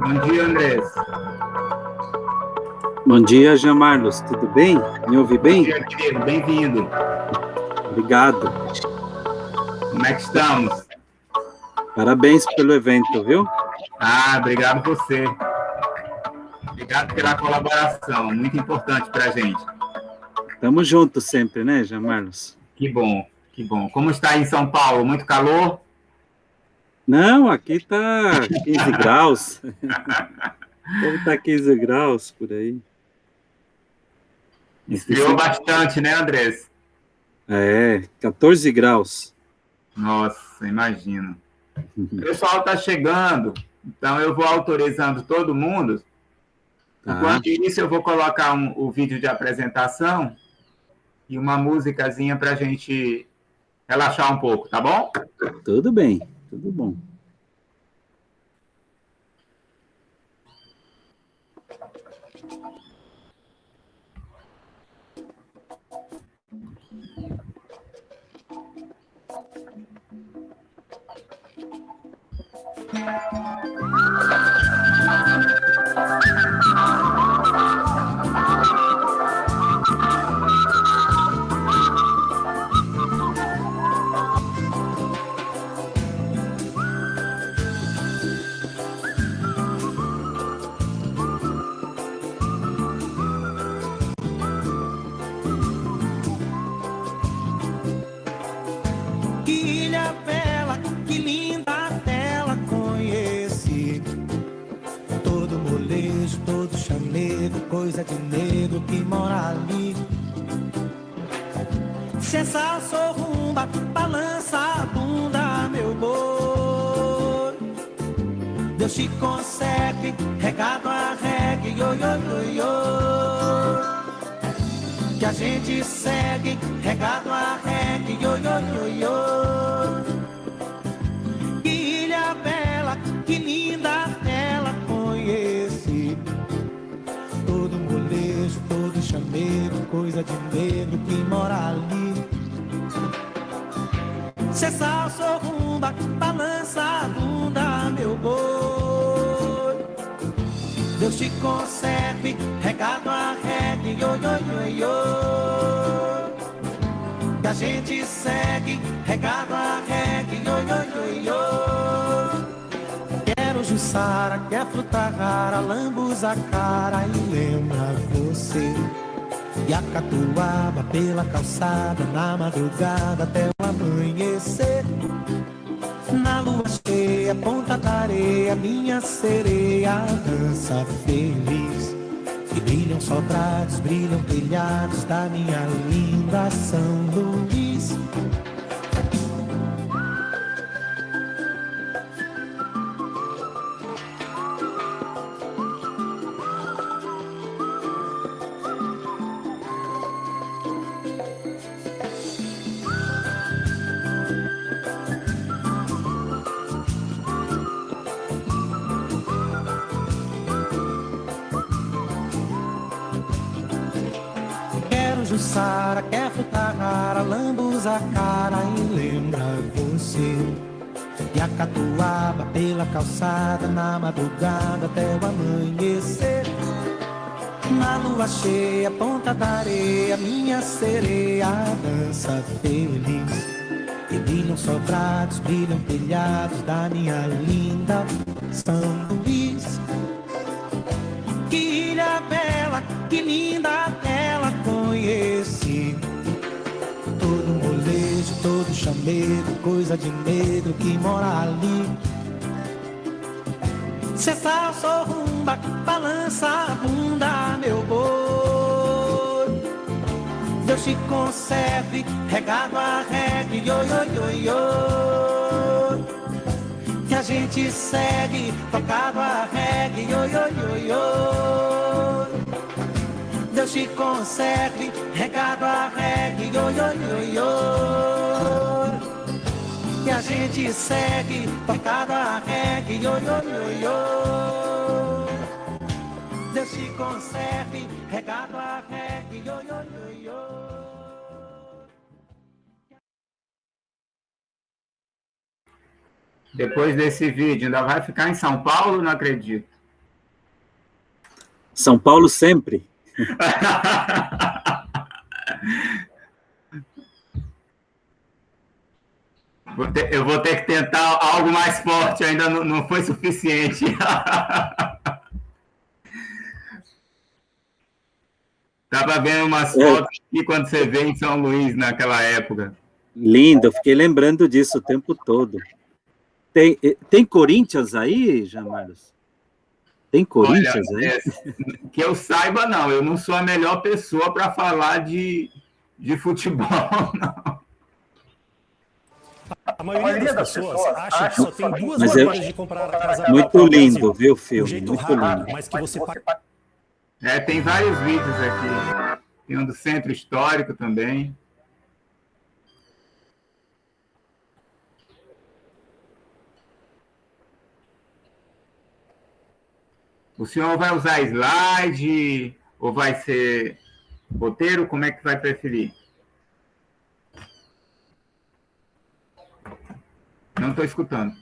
Bom dia, Andrés. Bom dia, Jean Marlos. Tudo bem? Me ouve bem? Bom dia, querido. Bem-vindo. Obrigado. Como é que estamos? Parabéns pelo evento, viu? Obrigado você. Obrigado pela colaboração. Muito importante para a gente. Tamo junto sempre, né, Jean Marlos? Que bom, que bom. Como está aí em São Paulo? Muito calor? Não, aqui tá 15 graus. Deve estar 15 graus por aí. Esfriou bastante, né, Andrés? 14 graus. Nossa, imagino. O pessoal está chegando, então eu vou autorizando todo mundo. Tá. Enquanto isso, eu vou colocar o vídeo de apresentação e uma musicazinha para a gente relaxar um pouco, tá bom? Tudo bem, tudo bom. Que ilha bela, que linda tela conheci. Todo molejo, todo chamego, coisa de negro que mora ali. Se essa sorrumba balança a bunda, meu boi, Deus te consegue, regado a reggae, yo, yo, yo, yo. Que a gente segue, regado a reggae, yo, yo, yo, yo. Que ilha bela, que linda tela conheci. Todo molejo, todo chamego, coisa de negro que mora ali. Se essa sorrumba balança a bunda, meu boi, Deus te conserve, regado a reggae, yo, yo, yo, yo. Que a gente segue, regado a reggae, yo, yo, yo, yo. Quero jussara, quer fruta rara, lambuza cara e lembra você. E a catuaba pela calçada, na madrugada até o amanhecer. Na lua cheia, ponta da areia, minha sereia dança feliz. E brilham sobrados, brilham telhados da minha linda São Luís. Jussara, quer fruta rara, lambuza a cara e lembra você. E a catuaba pela calçada, na madrugada até o amanhecer. Na lua cheia, ponta da areia, minha sereia dança feliz. E brilham sobrados, brilham telhados da minha linda São Luís. Que ilha bela, que linda tela conheci. Todo molejo, todo chamego, coisa de negro que mora ali. Se essa sorrumba balança a bunda, meu boi, Deus te conserve, regado a reggae, yo, yo, yo, yo. Que a gente segue, tocado a reggae, yo, yo, yo, yo. Deus te conserve, regado a reggae, yo, yo, yo, yo. Que a gente segue, tocado a reggae, yo, yo, yo, yo. Deus te conserve, regado a reggae, yo, yo, yo, yo. Depois desse vídeo, ainda vai ficar em São Paulo? Não acredito. São Paulo sempre. Eu vou ter que tentar algo mais forte, ainda não foi suficiente. Estava vendo umas fotos aqui quando você veio em São Luís naquela época. Lindo, eu fiquei lembrando disso o tempo todo. Tem Corinthians aí, Jean Marlos? Tem Corinthians aí? Que eu saiba, não. Eu não sou a melhor pessoa para falar de futebol, não. A maioria das pessoas acha que só tem duas Mas maneiras de comprar a casa muito lindo, viu, filme? Um jeito Muito rápido, lindo. mas que você paga. Tem vários vídeos aqui. Tem um do Centro Histórico também. O senhor vai usar slide ou vai ser roteiro? Como é que vai preferir? Não estou escutando.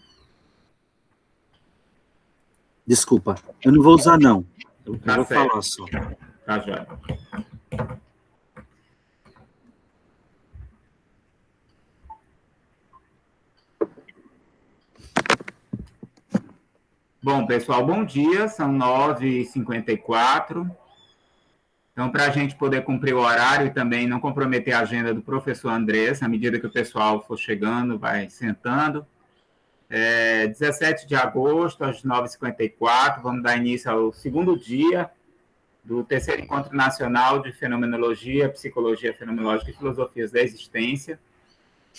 Desculpa, eu não vou usar, não. Eu vou certo. falar só. Tá, já. Bom, pessoal, bom dia. São 9h54. Então, para a gente poder cumprir o horário e também não comprometer a agenda do professor Andrés, à medida que o pessoal for chegando, vai sentando. 17 de agosto, às 9h54, vamos dar início ao segundo dia do terceiro Encontro Nacional de Fenomenologia, Psicologia Fenomenológica e Filosofias da Existência.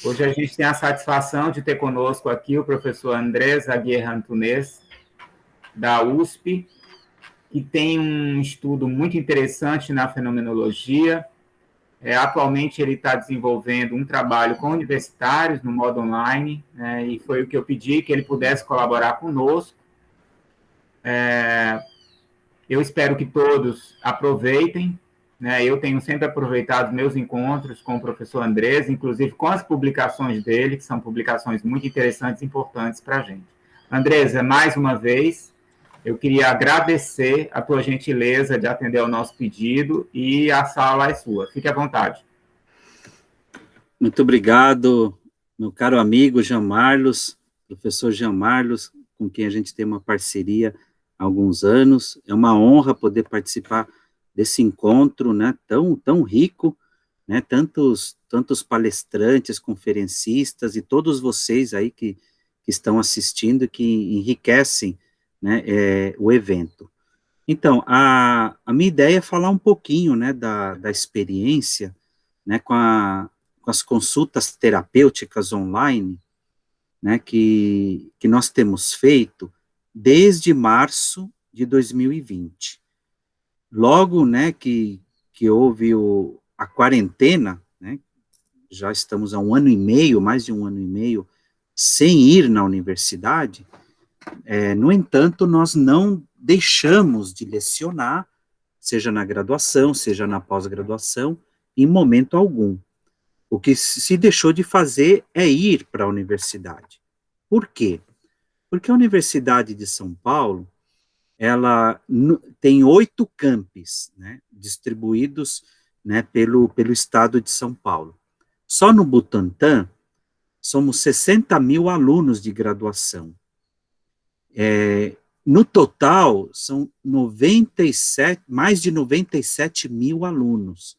Hoje a gente tem a satisfação de ter conosco aqui o professor Andrés Aguirre Antunes, da USP, que tem um estudo muito interessante na fenomenologia. Atualmente ele está desenvolvendo um trabalho com universitários no modo online, né, e foi o que eu pedi, que ele pudesse colaborar conosco. Eu espero que todos aproveitem, né, eu tenho sempre aproveitado meus encontros com o professor Andrés, inclusive com as publicações dele, que são publicações muito interessantes e importantes para a gente. Andrés, mais uma vez, eu queria agradecer a tua gentileza de atender ao nosso pedido e a sala é sua. Fique à vontade. Muito obrigado, meu caro amigo Jean Marlos, professor Jean Marlos, com quem a gente tem uma parceria há alguns anos. É uma honra poder participar desse encontro, né, tão rico, né, tantos palestrantes, conferencistas e todos vocês aí que estão assistindo, que enriquecem, né, o evento. Então, a minha ideia é falar um pouquinho, né, da experiência, né, com as consultas terapêuticas online, né, que nós temos feito desde março de 2020. Logo, né, que houve a quarentena, né, já estamos há um ano e meio, mais de um ano e meio, sem ir na universidade. No entanto, nós não deixamos de lecionar, seja na graduação, seja na pós-graduação, em momento algum. O que se deixou de fazer é ir para a universidade. Por quê? Porque a Universidade de São Paulo, ela tem 8 campos, né, distribuídos, né, pelo estado de São Paulo. Só no Butantã, somos 60 mil alunos de graduação. No total, são mais de 97 mil alunos.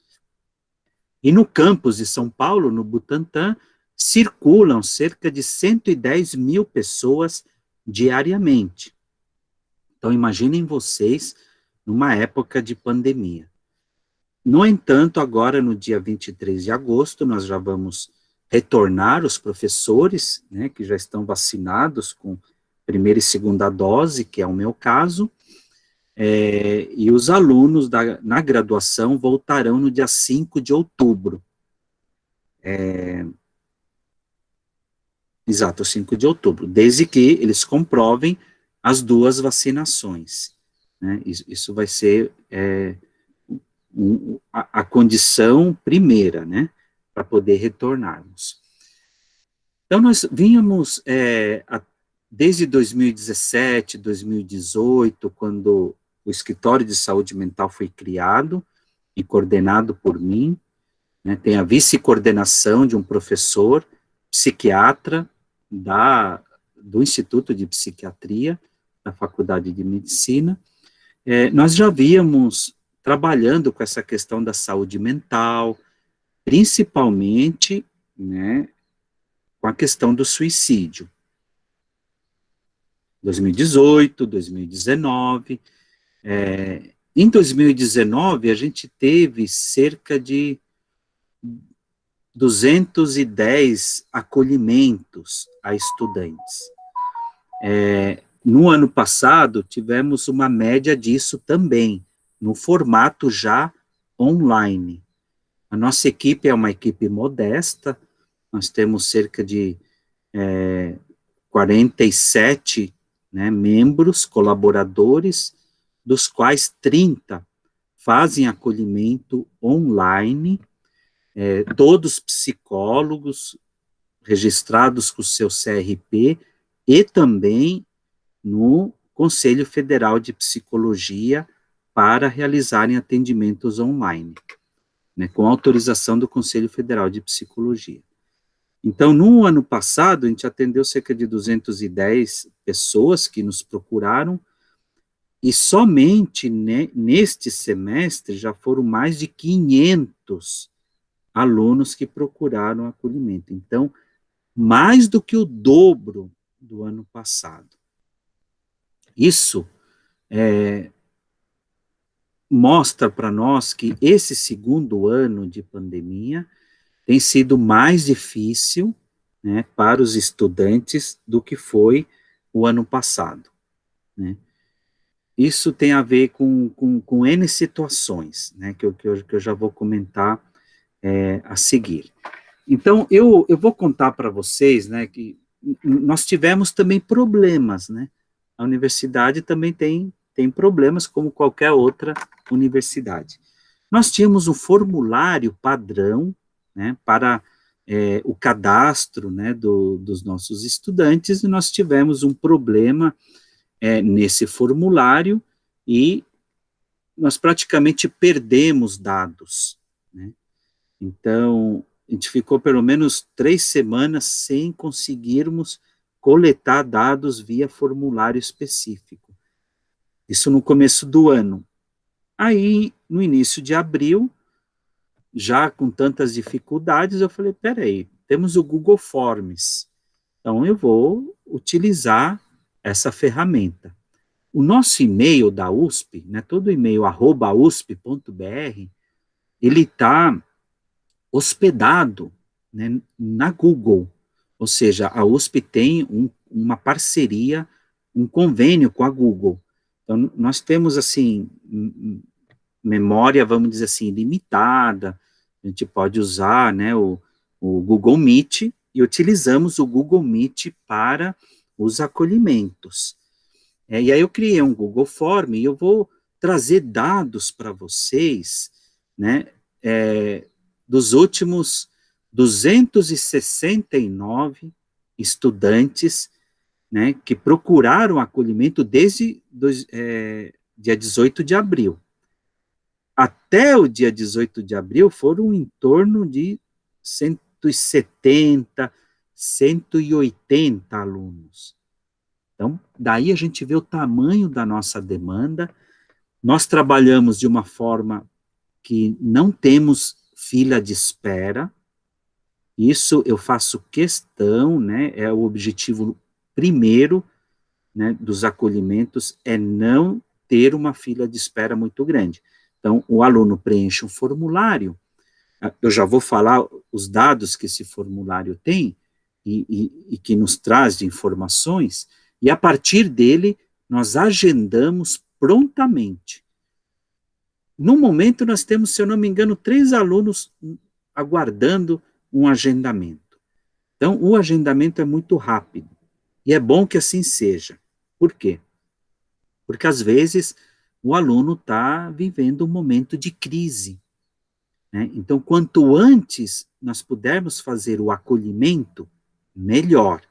E no campus de São Paulo, no Butantã, circulam cerca de 110 mil pessoas diariamente. Então, imaginem vocês, numa época de pandemia. No entanto, agora, no dia 23 de agosto, nós já vamos retornar os professores, né, que já estão vacinados com primeira e segunda dose, que é o meu caso, e os alunos na graduação voltarão no dia 5 de outubro. Exato, 5 de outubro, desde que eles comprovem as 2 vacinações, né? Isso vai ser a condição primeira, né, para poder retornarmos. Então, nós vínhamos desde 2017, 2018, quando o escritório de saúde mental foi criado e coordenado por mim, né, tem a vice-coordenação de um professor psiquiatra do Instituto de Psiquiatria, da Faculdade de Medicina. Nós já víamos trabalhando com essa questão da saúde mental, principalmente, né, com a questão do suicídio. 2018, 2019. Em 2019, a gente teve cerca de 210 acolhimentos a estudantes. No ano passado, tivemos uma média disso também, no formato já online. A nossa equipe é uma equipe modesta, nós temos cerca de 47, né, membros, colaboradores, dos quais 30 fazem acolhimento online, todos psicólogos, registrados com o seu CRP, e também no Conselho Federal de Psicologia, para realizarem atendimentos online, né, com autorização do Conselho Federal de Psicologia. Então, no ano passado, a gente atendeu cerca de 210 pessoas que nos procuraram, e somente neste semestre já foram mais de 500 alunos que procuraram acolhimento. Então, mais do que o dobro do ano passado. Isso mostra para nós que esse segundo ano de pandemia tem sido mais difícil, né, para os estudantes do que foi o ano passado, né. Isso tem a ver com N situações, né, que eu já vou comentar a seguir. Então, eu vou contar para vocês, né, que nós tivemos também problemas, né, a universidade também tem problemas como qualquer outra universidade. Nós tínhamos um formulário padrão, né, para o cadastro, né, dos nossos estudantes, e nós tivemos um problema nesse formulário, e nós praticamente perdemos dados, né. Então, a gente ficou pelo menos 3 semanas sem conseguirmos coletar dados via formulário específico. Isso no começo do ano. Aí, no início de abril, já com tantas dificuldades, eu falei, peraí, temos o Google Forms, então eu vou utilizar essa ferramenta. O nosso e-mail da USP, né, todo e-mail @usp.br, ele está hospedado, né, na Google, ou seja, a USP tem uma parceria, um convênio com a Google. Então, nós temos, assim, memória, vamos dizer assim, limitada, a gente pode usar, né, o Google Meet, e utilizamos o Google Meet para os acolhimentos. E aí eu criei um Google Form, e eu vou trazer dados para vocês, né, dos últimos 269 estudantes, né, que procuraram acolhimento desde dia 18 de abril. Até o dia 18 de abril foram em torno de 170, 180 alunos. Então, daí a gente vê o tamanho da nossa demanda. Nós trabalhamos de uma forma que não temos fila de espera. Isso eu faço questão, né, é o objetivo primeiro, né, dos acolhimentos, é não ter uma fila de espera muito grande. Então, o aluno preenche um formulário, eu já vou falar os dados que esse formulário tem, e que nos traz de informações, e a partir dele, nós agendamos prontamente. No momento, nós temos, se eu não me engano, 3 alunos aguardando um agendamento. Então, o agendamento é muito rápido, e é bom que assim seja. Por quê? Porque, às vezes, o aluno está vivendo um momento de crise, né? Então, quanto antes nós pudermos fazer o acolhimento, melhor.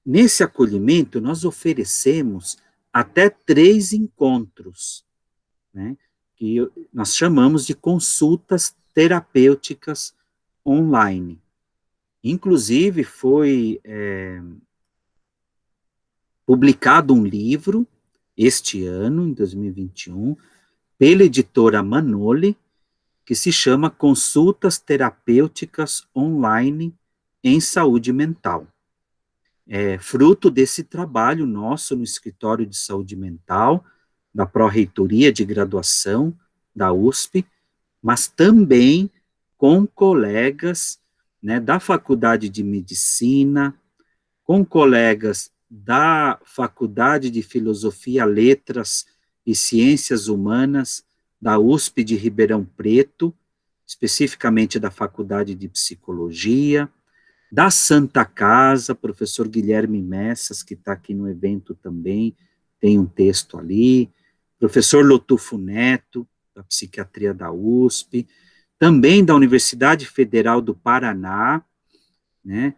Nesse acolhimento, nós oferecemos até 3 encontros, né, que nós chamamos de consultas terapêuticas online. Inclusive, foi publicado um livro, este ano, em 2021, pela editora Manoli, que se chama Consultas Terapêuticas Online em Saúde Mental. Fruto desse trabalho nosso no Escritório de Saúde Mental, da Pró-Reitoria de Graduação da USP, mas também com colegas, né, da Faculdade de Medicina, com colegas da Faculdade de Filosofia, Letras e Ciências Humanas da USP de Ribeirão Preto, especificamente da Faculdade de Psicologia, da Santa Casa, professor Guilherme Messas, que está aqui no evento também, tem um texto ali, professor Lotufo Neto, da Psiquiatria da USP, também da Universidade Federal do Paraná, né,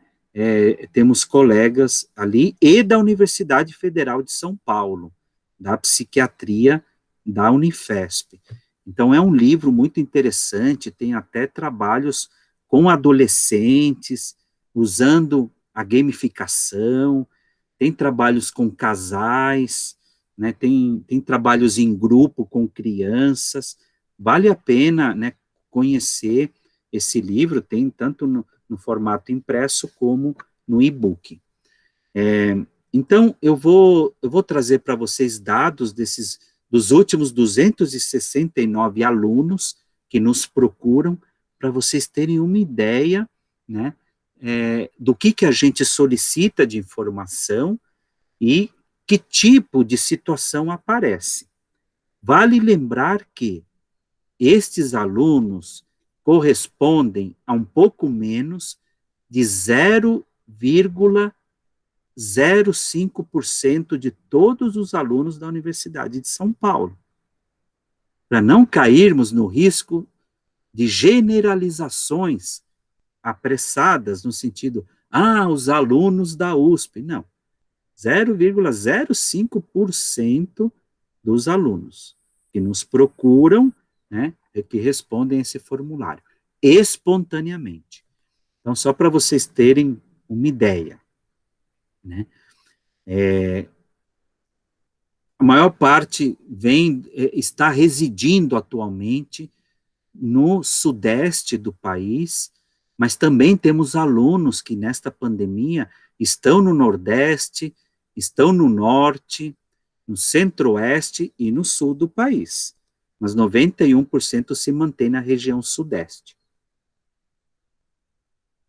temos colegas ali, e da Universidade Federal de São Paulo, da Psiquiatria da Unifesp. Então, é um livro muito interessante, tem até trabalhos com adolescentes, usando a gamificação, tem trabalhos com casais, né, tem trabalhos em grupo com crianças, vale a pena, né, conhecer esse livro, tem tanto no formato impresso como no e-book. Então, eu vou trazer para vocês dados dos últimos 269 alunos que nos procuram, para vocês terem uma ideia, né, do que a gente solicita de informação e que tipo de situação aparece. Vale lembrar que estes alunos correspondem a um pouco menos de 0,05% de todos os alunos da Universidade de São Paulo. Para não cairmos no risco de generalizações apressadas, no sentido, os alunos da USP. Não. 0,05% dos alunos que nos procuram, né, que respondem esse formulário, espontaneamente. Então, só para vocês terem uma ideia, né, a maior parte está residindo atualmente no sudeste do país, mas também temos alunos que nesta pandemia estão no nordeste, estão no norte, no centro-oeste e no sul do país. Mas 91% se mantém na região sudeste.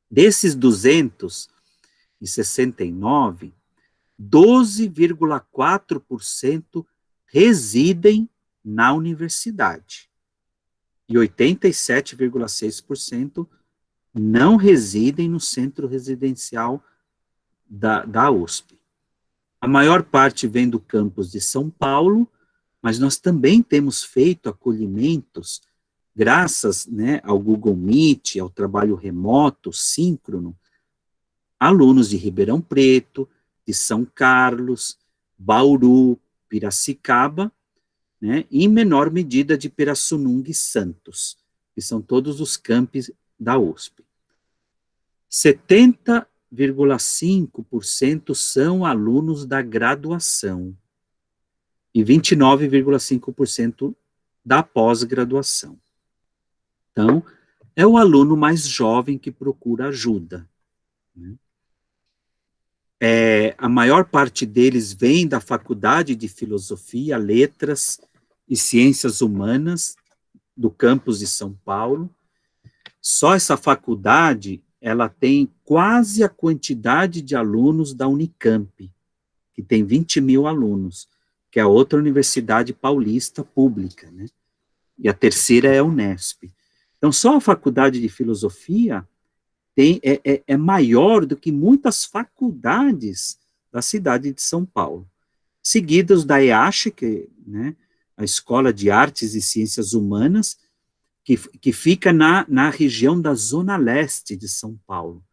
Desses 269, 12,4% residem na universidade. E 87,6% não residem no centro residencial da USP. A maior parte vem do campus de São Paulo, mas nós também temos feito acolhimentos, graças, né, ao Google Meet, ao trabalho remoto, síncrono, alunos de Ribeirão Preto, de São Carlos, Bauru, Piracicaba, né, e em menor medida de Pirassununga e Santos, que são todos os campos da USP. 70,5% são alunos da graduação e 29,5% da pós-graduação. Então, é o aluno mais jovem que procura ajuda, né? A maior parte deles vem da Faculdade de Filosofia, Letras e Ciências Humanas do campus de São Paulo. Só essa faculdade, ela tem quase a quantidade de alunos da Unicamp, que tem 20 mil alunos, que é a outra universidade paulista pública, né? E a terceira é a Unesp. Então, só a Faculdade de Filosofia é maior do que muitas faculdades da cidade de São Paulo. Seguidas da EASH, que, né, a Escola de Artes e Ciências Humanas, que fica na região da Zona Leste de São Paulo,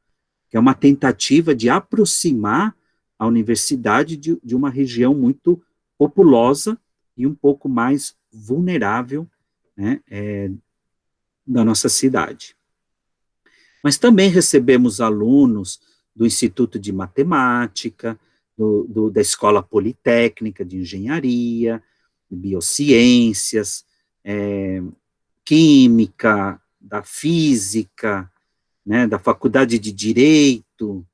que é uma tentativa de aproximar a universidade de uma região muito populosa e um pouco mais vulnerável, né, da nossa cidade. Mas também recebemos alunos do Instituto de Matemática, da Escola Politécnica de Engenharia, Biociências, Química, da Física, né, da Faculdade de Direito,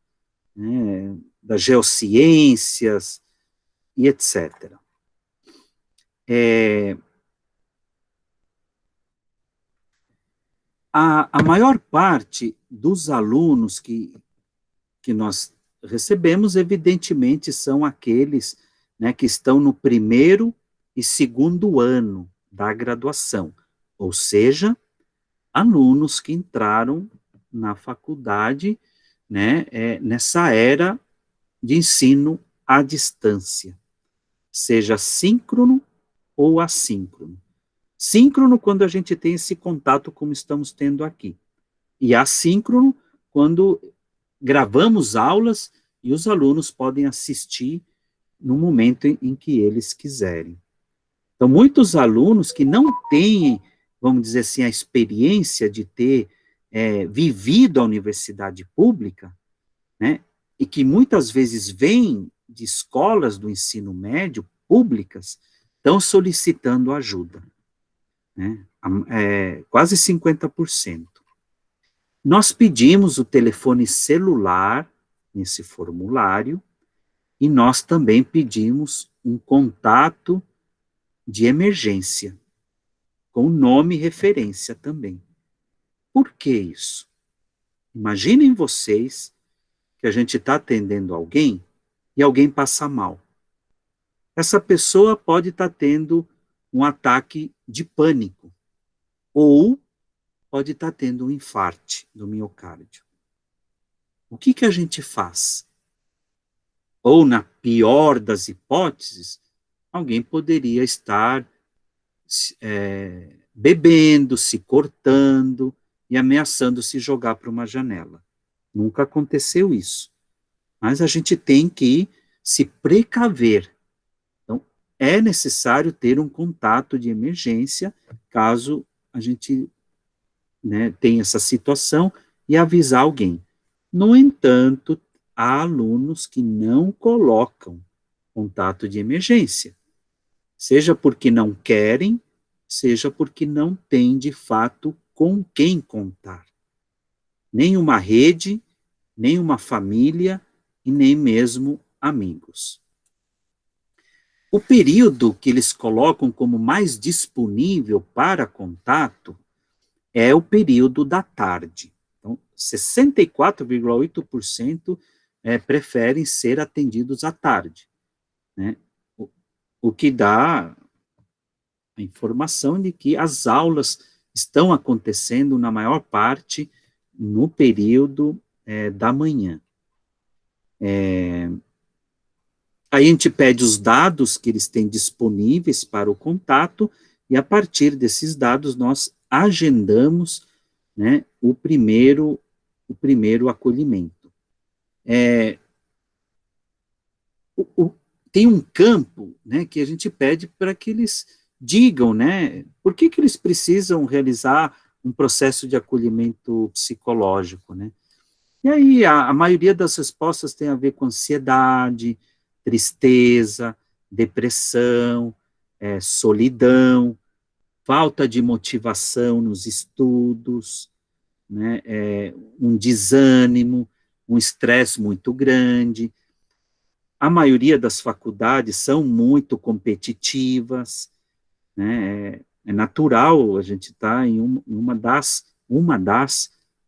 né, das Geociências, e etc. A maior parte dos alunos que nós recebemos, evidentemente, são aqueles, né, que estão no primeiro e segundo ano da graduação, ou seja, alunos que entraram na faculdade, né, nessa era de ensino à distância, seja síncrono ou assíncrono. Síncrono quando a gente tem esse contato como estamos tendo aqui, e assíncrono quando gravamos aulas e os alunos podem assistir no momento em que eles quiserem. Então, muitos alunos que não têm, vamos dizer assim, a experiência de ter vivido a universidade pública, né, e que muitas vezes vêm de escolas do ensino médio públicas, estão solicitando ajuda, né, quase 50%. Nós pedimos o telefone celular nesse formulário e nós também pedimos um contato de emergência, com nome e referência também. Por que isso? Imaginem vocês que a gente está atendendo alguém e alguém passa mal. Essa pessoa pode estar tendo um ataque de pânico ou pode estar tendo um infarte do miocárdio. O que a gente faz? Ou, na pior das hipóteses, alguém poderia estar bebendo, se cortando e ameaçando se jogar para uma janela. Nunca aconteceu isso. Mas a gente tem que se precaver. Então, é necessário ter um contato de emergência, caso a gente, né, tenha essa situação, e avisar alguém. No entanto, há alunos que não colocam contato de emergência, seja porque não querem, seja porque não têm, de fato, com quem contar. Nem uma rede, nem uma família, e nem mesmo amigos. O período que eles colocam como mais disponível para contato é o período da tarde. Então, 64,8% preferem ser atendidos à tarde, né? O que dá a informação de que as aulas estão acontecendo, na maior parte, no período da manhã. Aí a gente pede os dados que eles têm disponíveis para o contato, e a partir desses dados nós agendamos, né, o primeiro acolhimento. Tem um campo, né, que a gente pede para que eles digam, né, por que eles precisam realizar um processo de acolhimento psicológico, né? E aí a maioria das respostas tem a ver com ansiedade, tristeza, depressão, solidão, falta de motivação nos estudos, né, um desânimo, um estresse muito grande. A maioria das faculdades são muito competitivas, né, é natural a gente estar em uma das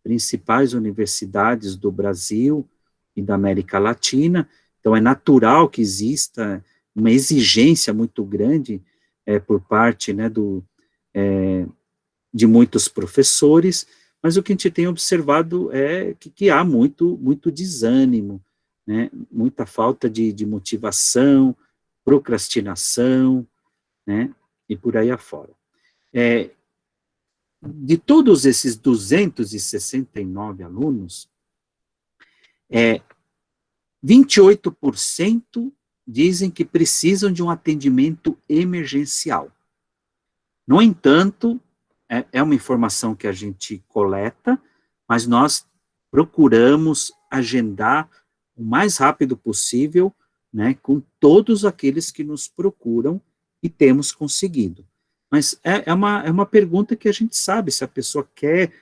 principais universidades do Brasil e da América Latina, então é natural que exista uma exigência muito grande por parte, né, de muitos professores, mas o que a gente tem observado é que há muito desânimo, né, muita falta de motivação, procrastinação, né, e por aí afora. De todos esses 269 alunos, 28% dizem que precisam de um atendimento emergencial. No entanto, é uma informação que a gente coleta, mas nós procuramos agendar o mais rápido possível, né, com todos aqueles que nos procuram e temos conseguido. Mas é uma pergunta que a gente sabe se a pessoa quer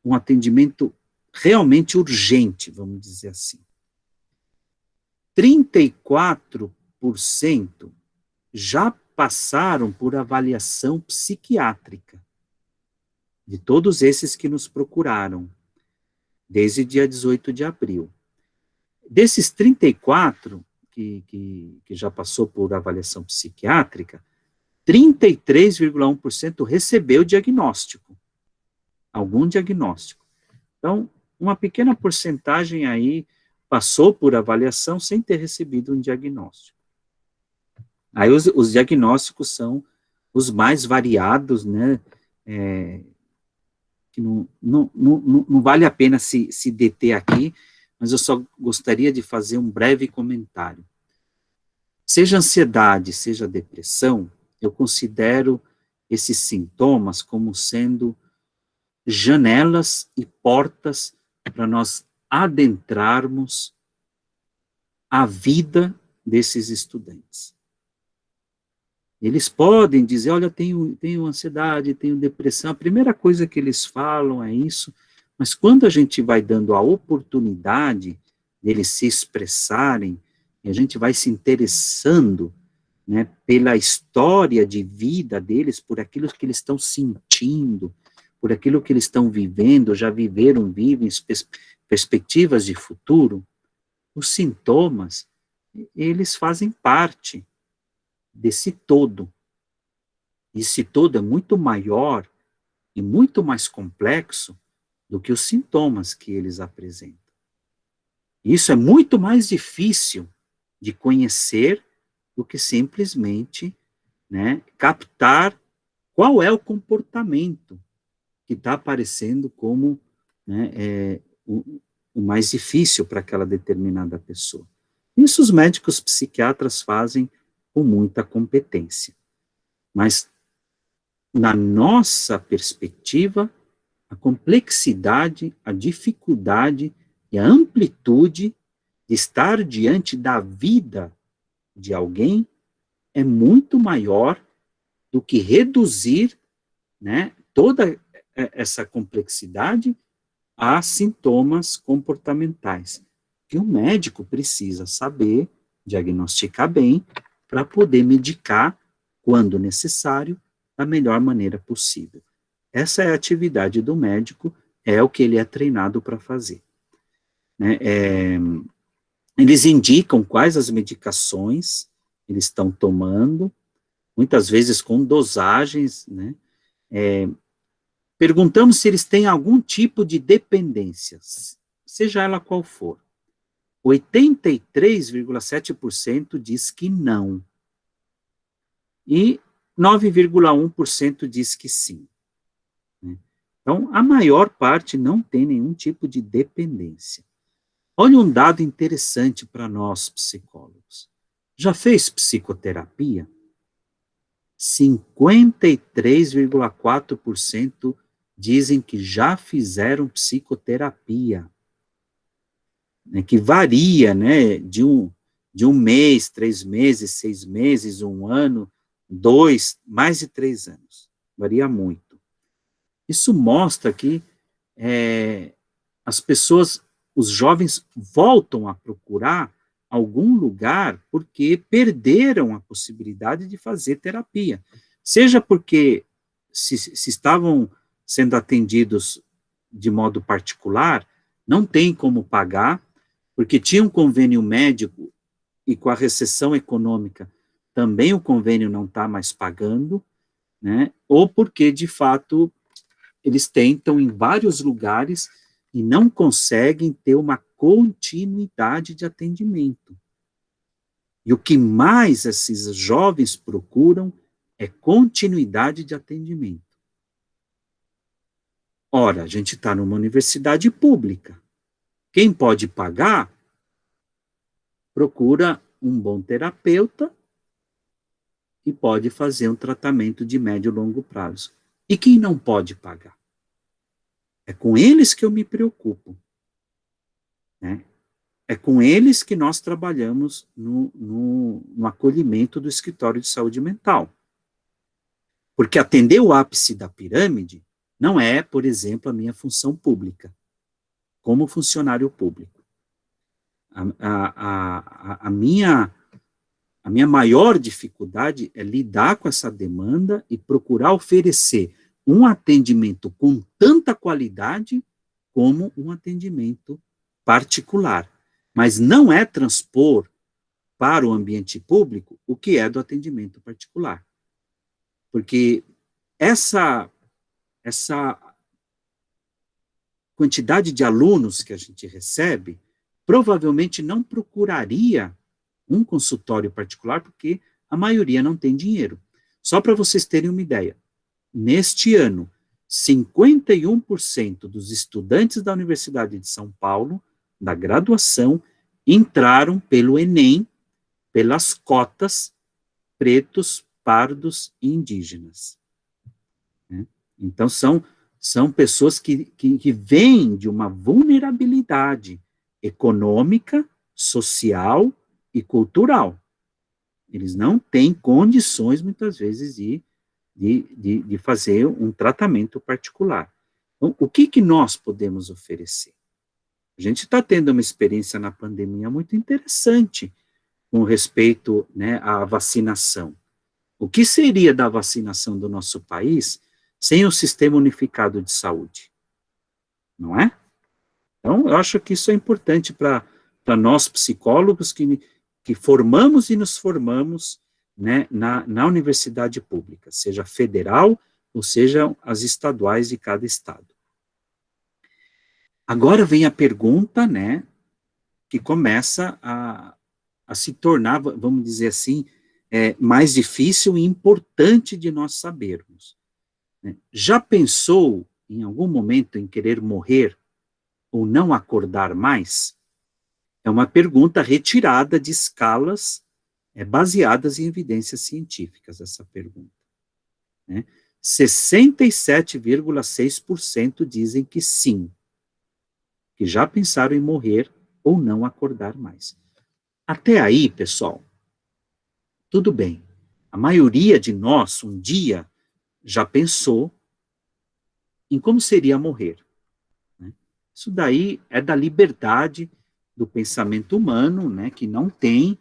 um atendimento realmente urgente, vamos dizer assim. 34% já passaram por avaliação psiquiátrica, de todos esses que nos procuraram, desde dia 18 de abril. Desses 34 que já passou por avaliação psiquiátrica, 33,1% recebeu diagnóstico, algum diagnóstico. Então, uma pequena porcentagem aí passou por avaliação sem ter recebido um diagnóstico. Aí os diagnósticos são os mais variados, né, que não vale a pena se deter aqui, mas eu só gostaria de fazer um breve comentário. Seja ansiedade, seja depressão, eu considero esses sintomas como sendo janelas e portas para nós adentrarmos a vida desses estudantes. Eles podem dizer, olha, tenho ansiedade, tenho depressão, a primeira coisa que eles falam é isso, mas quando a gente vai dando a oportunidade deles se expressarem, e a gente vai se interessando, né, pela história de vida deles, por aquilo que eles estão sentindo, por aquilo que eles estão vivendo, já viveram, vivem, perspectivas de futuro, os sintomas, eles fazem parte desse todo. Esse todo é muito maior e muito mais complexo do que os sintomas que eles apresentam. Isso é muito mais difícil de conhecer do que simplesmente, né, captar qual é o comportamento que está aparecendo como, né, o mais difícil para aquela determinada pessoa. Isso os médicos psiquiatras fazem com muita competência. Mas, na nossa perspectiva, a complexidade, a dificuldade e a amplitude de estar diante da vida de alguém é muito maior do que reduzir, né, toda essa complexidade a sintomas comportamentais, que o médico precisa saber diagnosticar bem para poder medicar, quando necessário, da melhor maneira possível. Essa é a atividade do médico, é o que ele é treinado para fazer. Né? Eles indicam quais as medicações eles estão tomando, muitas vezes com dosagens, né? Perguntamos se eles têm algum tipo de dependência, seja ela qual for. 83,7% diz que não. E 9,1% diz que sim. Então, a maior parte não tem nenhum tipo de dependência. Olha um dado interessante para nós, psicólogos. Já fez psicoterapia? 53,4% dizem que já fizeram psicoterapia. Né, que varia, né, de um mês, 3 meses, 6 meses, 1 ano, 2, mais de 3 anos. Varia muito. Isso mostra que as pessoas, os jovens voltam a procurar algum lugar porque perderam a possibilidade de fazer terapia. Seja porque se estavam sendo atendidos de modo particular, não tem como pagar, porque tinha um convênio médico e com a recessão econômica também o convênio não está mais pagando, né? Ou porque, de fato, eles tentam em vários lugares e não conseguem ter uma continuidade de atendimento. E o que mais esses jovens procuram é continuidade de atendimento. Ora, a gente está numa universidade pública. Quem pode pagar, procura um bom terapeuta e pode fazer um tratamento de médio e longo prazo. E quem não pode pagar? É com eles que eu me preocupo, né? É com eles que nós trabalhamos no acolhimento do escritório de saúde mental. Porque atender o ápice da pirâmide não é, por exemplo, a minha função pública, como funcionário público. A minha maior dificuldade é lidar com essa demanda e procurar oferecer um atendimento com tanta qualidade como um atendimento particular. Mas não é transpor para o ambiente público o que é do atendimento particular. Porque essa quantidade de alunos que a gente recebe provavelmente não procuraria um consultório particular, porque a maioria não tem dinheiro. Só para vocês terem uma ideia, neste ano, 51% dos estudantes da Universidade de São Paulo, da graduação, entraram pelo Enem, pelas cotas pretos, pardos e indígenas. Então, são pessoas que vêm de uma vulnerabilidade econômica, social e cultural. Eles não têm condições, muitas vezes, de fazer um tratamento particular. Então, o que nós podemos oferecer? A gente está tendo uma experiência na pandemia muito interessante com respeito, né, à vacinação. O que seria da vacinação do nosso país sem o Sistema Unificado de Saúde? Não é? Então, eu acho que isso é importante para nós psicólogos que formamos e nos formamos, né, na universidade pública, seja federal ou seja as estaduais de cada estado. Agora vem a pergunta, né, que começa a se tornar, vamos dizer assim, mais difícil e importante de nós sabermos. Né? Já pensou em algum momento em querer morrer ou não acordar mais? É uma pergunta retirada de escalas baseadas em evidências científicas, essa pergunta. Né? 67,6% dizem que sim, que já pensaram em morrer ou não acordar mais. Até aí, pessoal, tudo bem. A maioria de nós, um dia, já pensou em como seria morrer. Né? Isso daí é da liberdade do pensamento humano, né, que não tem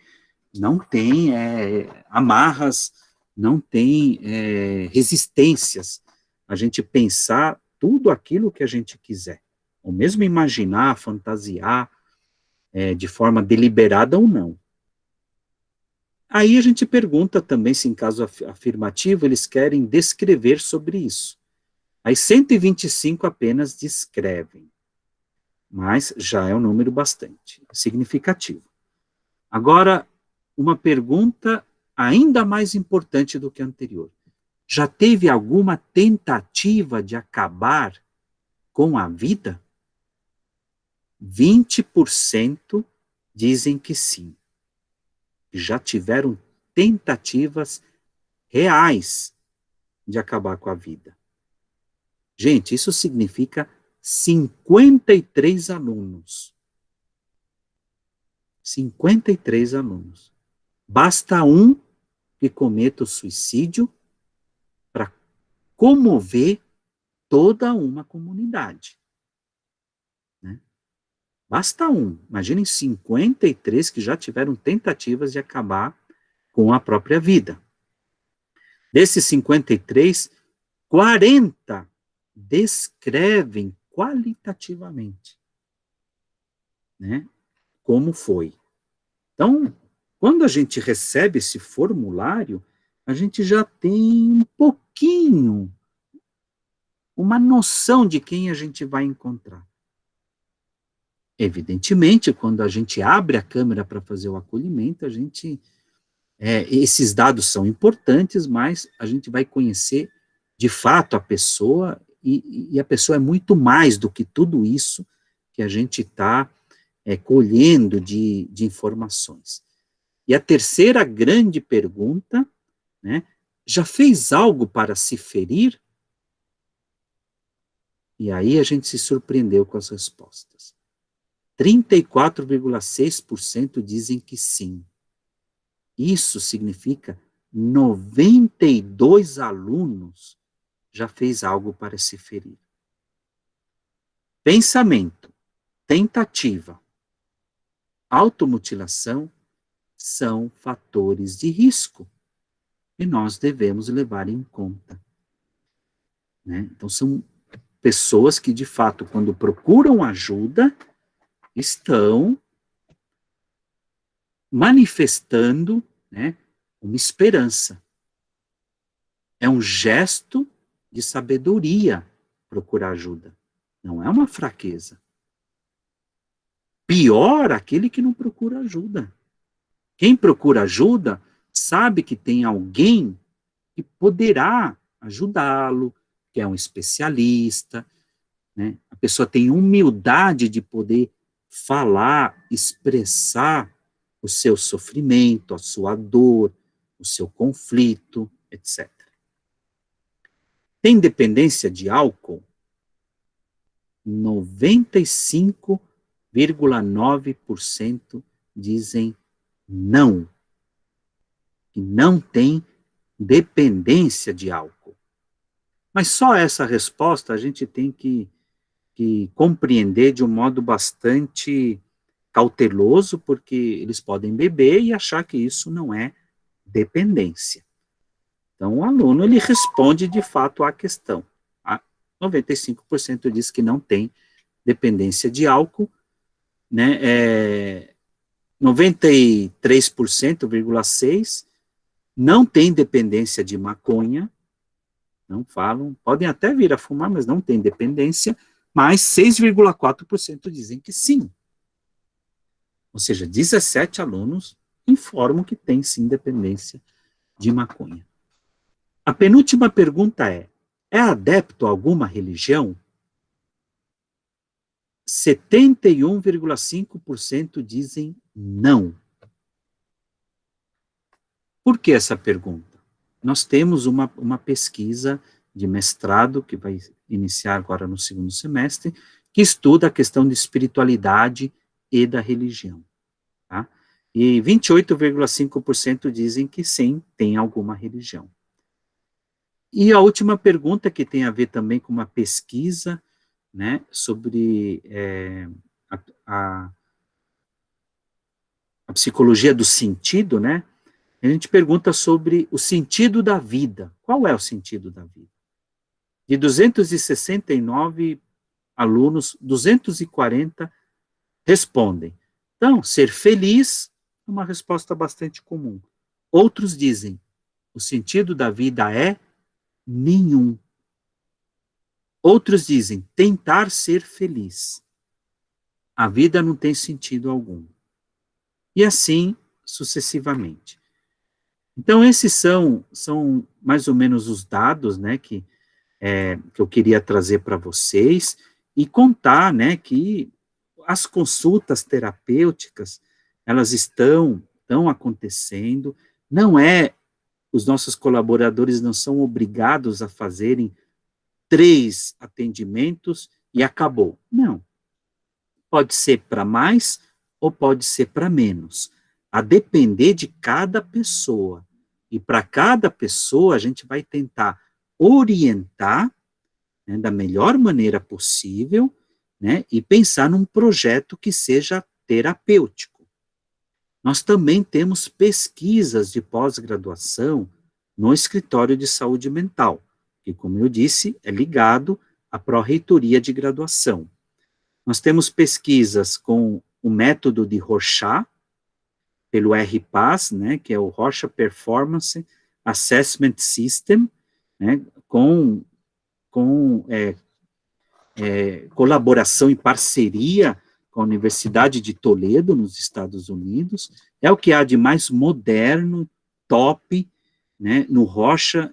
amarras, não tem resistências a gente pensar tudo aquilo que a gente quiser, ou mesmo imaginar, fantasiar, de forma deliberada ou não. Aí a gente pergunta também se em caso afirmativo eles querem descrever sobre isso. Aí 125 apenas descrevem, mas já é um número bastante significativo. Agora, uma pergunta ainda mais importante do que a anterior. Já teve alguma tentativa de acabar com a vida? 20% dizem que sim. Já tiveram tentativas reais de acabar com a vida. Gente, isso significa 53 alunos. 53 alunos. Basta um que cometa o suicídio para comover toda uma comunidade. Né? Basta um. Imaginem 53 que já tiveram tentativas de acabar com a própria vida. Desses 53, 40 descrevem qualitativamente, né, como foi. Então, quando a gente recebe esse formulário, a gente já tem um pouquinho, uma noção de quem a gente vai encontrar. Evidentemente, quando a gente abre a câmera para fazer o acolhimento, esses dados são importantes, mas a gente vai conhecer de fato a pessoa, e a pessoa é muito mais do que tudo isso que a gente está colhendo de informações. E a terceira grande pergunta, né, já fez algo para se ferir? E aí a gente se surpreendeu com as respostas. 34,6% dizem que sim. Isso significa 92 alunos já fez algo para se ferir. Pensamento, tentativa, automutilação são fatores de risco que nós devemos levar em conta. Né? Então, são pessoas que, de fato, quando procuram ajuda, estão manifestando, né, uma esperança. É um gesto de sabedoria procurar ajuda. Não é uma fraqueza. Pior aquele que não procura ajuda. Quem procura ajuda sabe que tem alguém que poderá ajudá-lo, que é um especialista, né? A pessoa tem humildade de poder falar, expressar o seu sofrimento, a sua dor, o seu conflito, etc. Tem dependência de álcool? 95,9% dizem não. Que não tem dependência de álcool. Mas só essa resposta a gente tem que compreender de um modo bastante cauteloso, porque eles podem beber e achar que isso não é dependência. Então, o aluno, ele responde de fato à questão. 95% diz que não tem dependência de álcool, né? 93,6% não tem dependência de maconha, não falam, podem até vir a fumar, mas não tem dependência, mas 6,4% dizem que sim. Ou seja, 17 alunos informam que tem sim dependência de maconha. A penúltima pergunta é adepto a alguma religião? 71,5% dizem não. Por que essa pergunta? Nós temos uma pesquisa de mestrado, que vai iniciar agora no segundo semestre, que estuda a questão de espiritualidade e da religião. Tá? E 28,5% dizem que sim, tem alguma religião. E a última pergunta, que tem a ver também com uma pesquisa, né, sobre a psicologia do sentido, né? A gente pergunta sobre o sentido da vida. Qual é o sentido da vida? De 269 alunos, 240 respondem. Então, ser feliz é uma resposta bastante comum. Outros dizem, o sentido da vida é nenhum. Outros dizem, tentar ser feliz. A vida não tem sentido algum. E assim, sucessivamente. Então, esses são mais ou menos os dados, né, que eu queria trazer para vocês e contar, né, que as consultas terapêuticas, elas estão acontecendo, os nossos colaboradores não são obrigados a fazerem 3 atendimentos e acabou. Não. Pode ser para mais ou pode ser para menos. A depender de cada pessoa. E para cada pessoa, a gente vai tentar orientar, né, da melhor maneira possível, né, e pensar num projeto que seja terapêutico. Nós também temos pesquisas de pós-graduação no escritório de saúde mental, que, como eu disse, é ligado à pró-reitoria de graduação. Nós temos pesquisas com o método de Rorschach, pelo RPAS, né, que é o Rorschach Performance Assessment System, né, com colaboração e parceria com a Universidade de Toledo, nos Estados Unidos. É o que há de mais moderno, top, né, no Rorschach,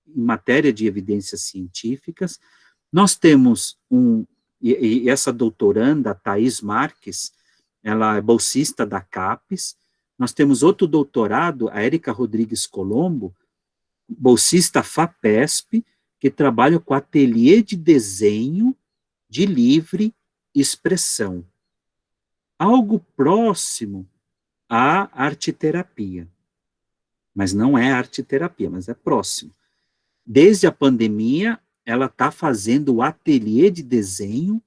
em matéria de evidências científicas. Nós temos e essa doutoranda, Thais Marques, ela é bolsista da CAPES, nós temos outro doutorado, a Érica Rodrigues Colombo, bolsista FAPESP, que trabalha com ateliê de desenho de livre expressão. Algo próximo à arte-terapia. Mas não é arte-terapia, mas é próximo. Desde a pandemia, ela está fazendo o ateliê de desenho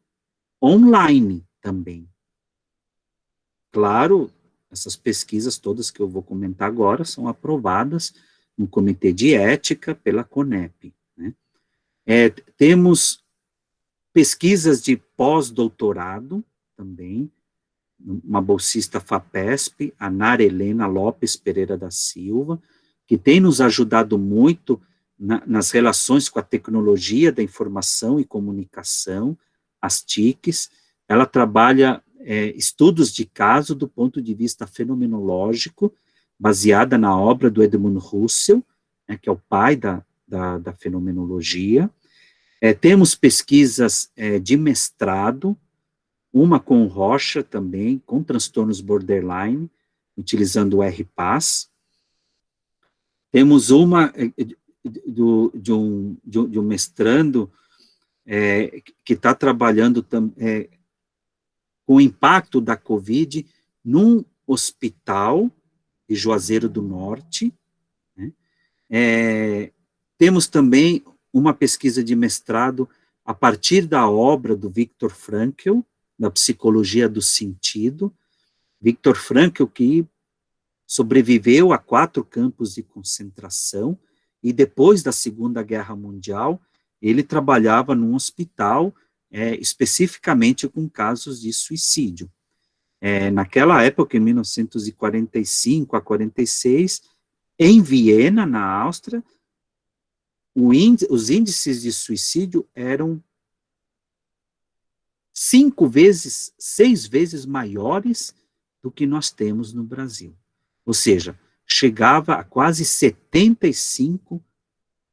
online também. Claro, essas pesquisas todas que eu vou comentar agora são aprovadas no Comitê de Ética pela CONEP, né? Temos pesquisas de pós-doutorado também, uma bolsista FAPESP, a Nara Helena Lopes Pereira da Silva, que tem nos ajudado muito nas relações com a tecnologia da informação e comunicação, as TICs. Ela trabalha estudos de caso do ponto de vista fenomenológico, baseada na obra do Edmund Husserl, né, que é o pai da fenomenologia. Temos pesquisas de mestrado, uma com Rocha também, com transtornos borderline, utilizando o RPAS. Temos uma de um mestrando que está trabalhando com o impacto da Covid num hospital de Juazeiro do Norte, né? Temos também uma pesquisa de mestrado a partir da obra do Viktor Frankl, da psicologia do sentido. Viktor Frankl, que sobreviveu a 4 campos de concentração, e depois da Segunda Guerra Mundial, ele trabalhava num hospital, especificamente com casos de suicídio. Naquela época, em 1945 a 46, em Viena, na Áustria, os índices de suicídio eram 6 vezes maiores do que nós temos no Brasil. Ou seja, chegava a quase 75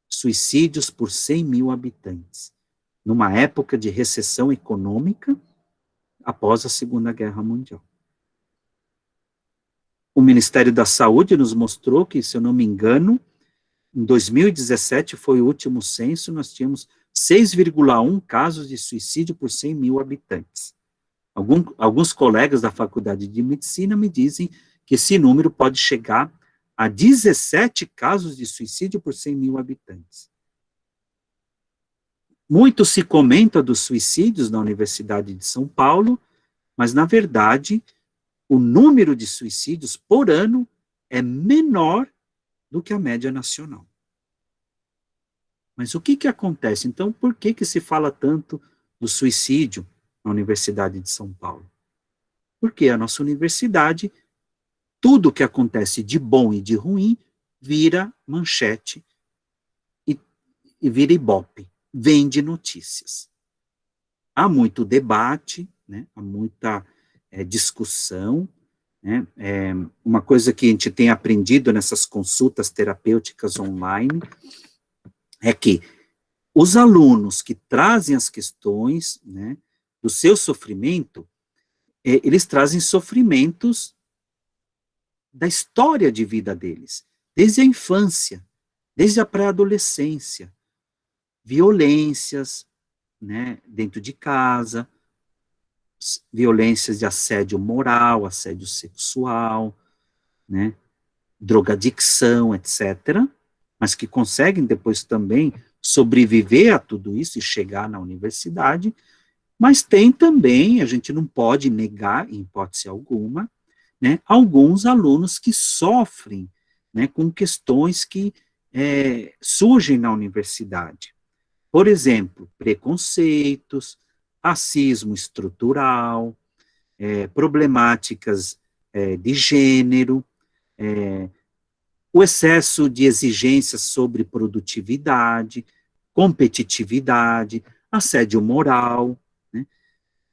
suicídios por 100 mil habitantes, numa época de recessão econômica após a Segunda Guerra Mundial. O Ministério da Saúde nos mostrou que, se eu não me engano, em 2017 foi o último censo, nós tínhamos 6,1 casos de suicídio por 100 mil habitantes. Alguns colegas da Faculdade de Medicina me dizem que esse número pode chegar a 17 casos de suicídio por 100 mil habitantes. Muito se comenta dos suicídios na Universidade de São Paulo, mas, na verdade, o número de suicídios por ano é menor do que a média nacional. Mas o que acontece? Então, por que se fala tanto do suicídio na Universidade de São Paulo? Porque a nossa universidade, tudo que acontece de bom e de ruim, vira manchete e vira ibope, vende notícias. Há muito debate, né? Há muita discussão, né? Uma coisa que a gente tem aprendido nessas consultas terapêuticas online é que os alunos que trazem as questões, né, do seu sofrimento, eles trazem sofrimentos da história de vida deles, desde a infância, desde a pré-adolescência, violências, né, dentro de casa, violências de assédio moral, assédio sexual, né, drogadicção, etc., mas que conseguem depois também sobreviver a tudo isso e chegar na universidade, mas tem também, a gente não pode negar, em hipótese alguma, né, alguns alunos que sofrem, né, com questões que surgem na universidade. Por exemplo, preconceitos, racismo estrutural, problemáticas de gênero, o excesso de exigências sobre produtividade, competitividade, assédio moral, né?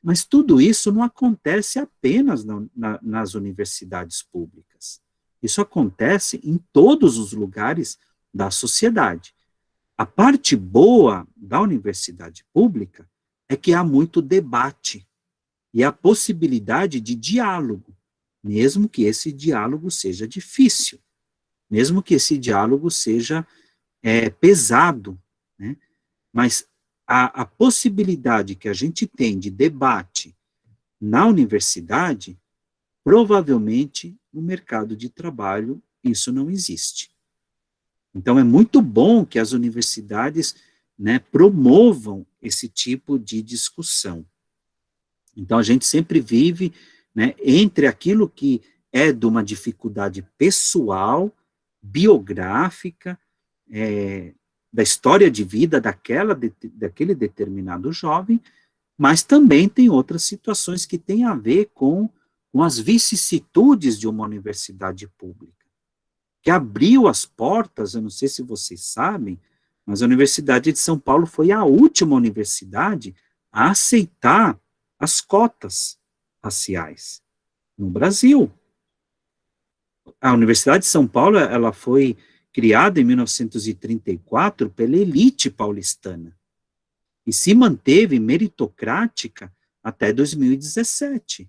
Mas tudo isso não acontece apenas nas universidades públicas. Isso acontece em todos os lugares da sociedade. A parte boa da universidade pública é que há muito debate e a possibilidade de diálogo, mesmo que esse diálogo seja difícil, mesmo que esse diálogo seja pesado, né? Mas a possibilidade que a gente tem de debate na universidade, provavelmente no mercado de trabalho isso não existe. Então é muito bom que as universidades, né, promovam esse tipo de discussão. Então a gente sempre vive, né, entre aquilo que é de uma dificuldade pessoal, biográfica, da história de vida daquele determinado jovem, mas também tem outras situações que têm a ver com as vicissitudes de uma universidade pública, que abriu as portas, eu não sei se vocês sabem, mas a Universidade de São Paulo foi a última universidade a aceitar as cotas raciais no Brasil. A Universidade de São Paulo, ela foi criada em 1934 pela elite paulistana e se manteve meritocrática até 2017,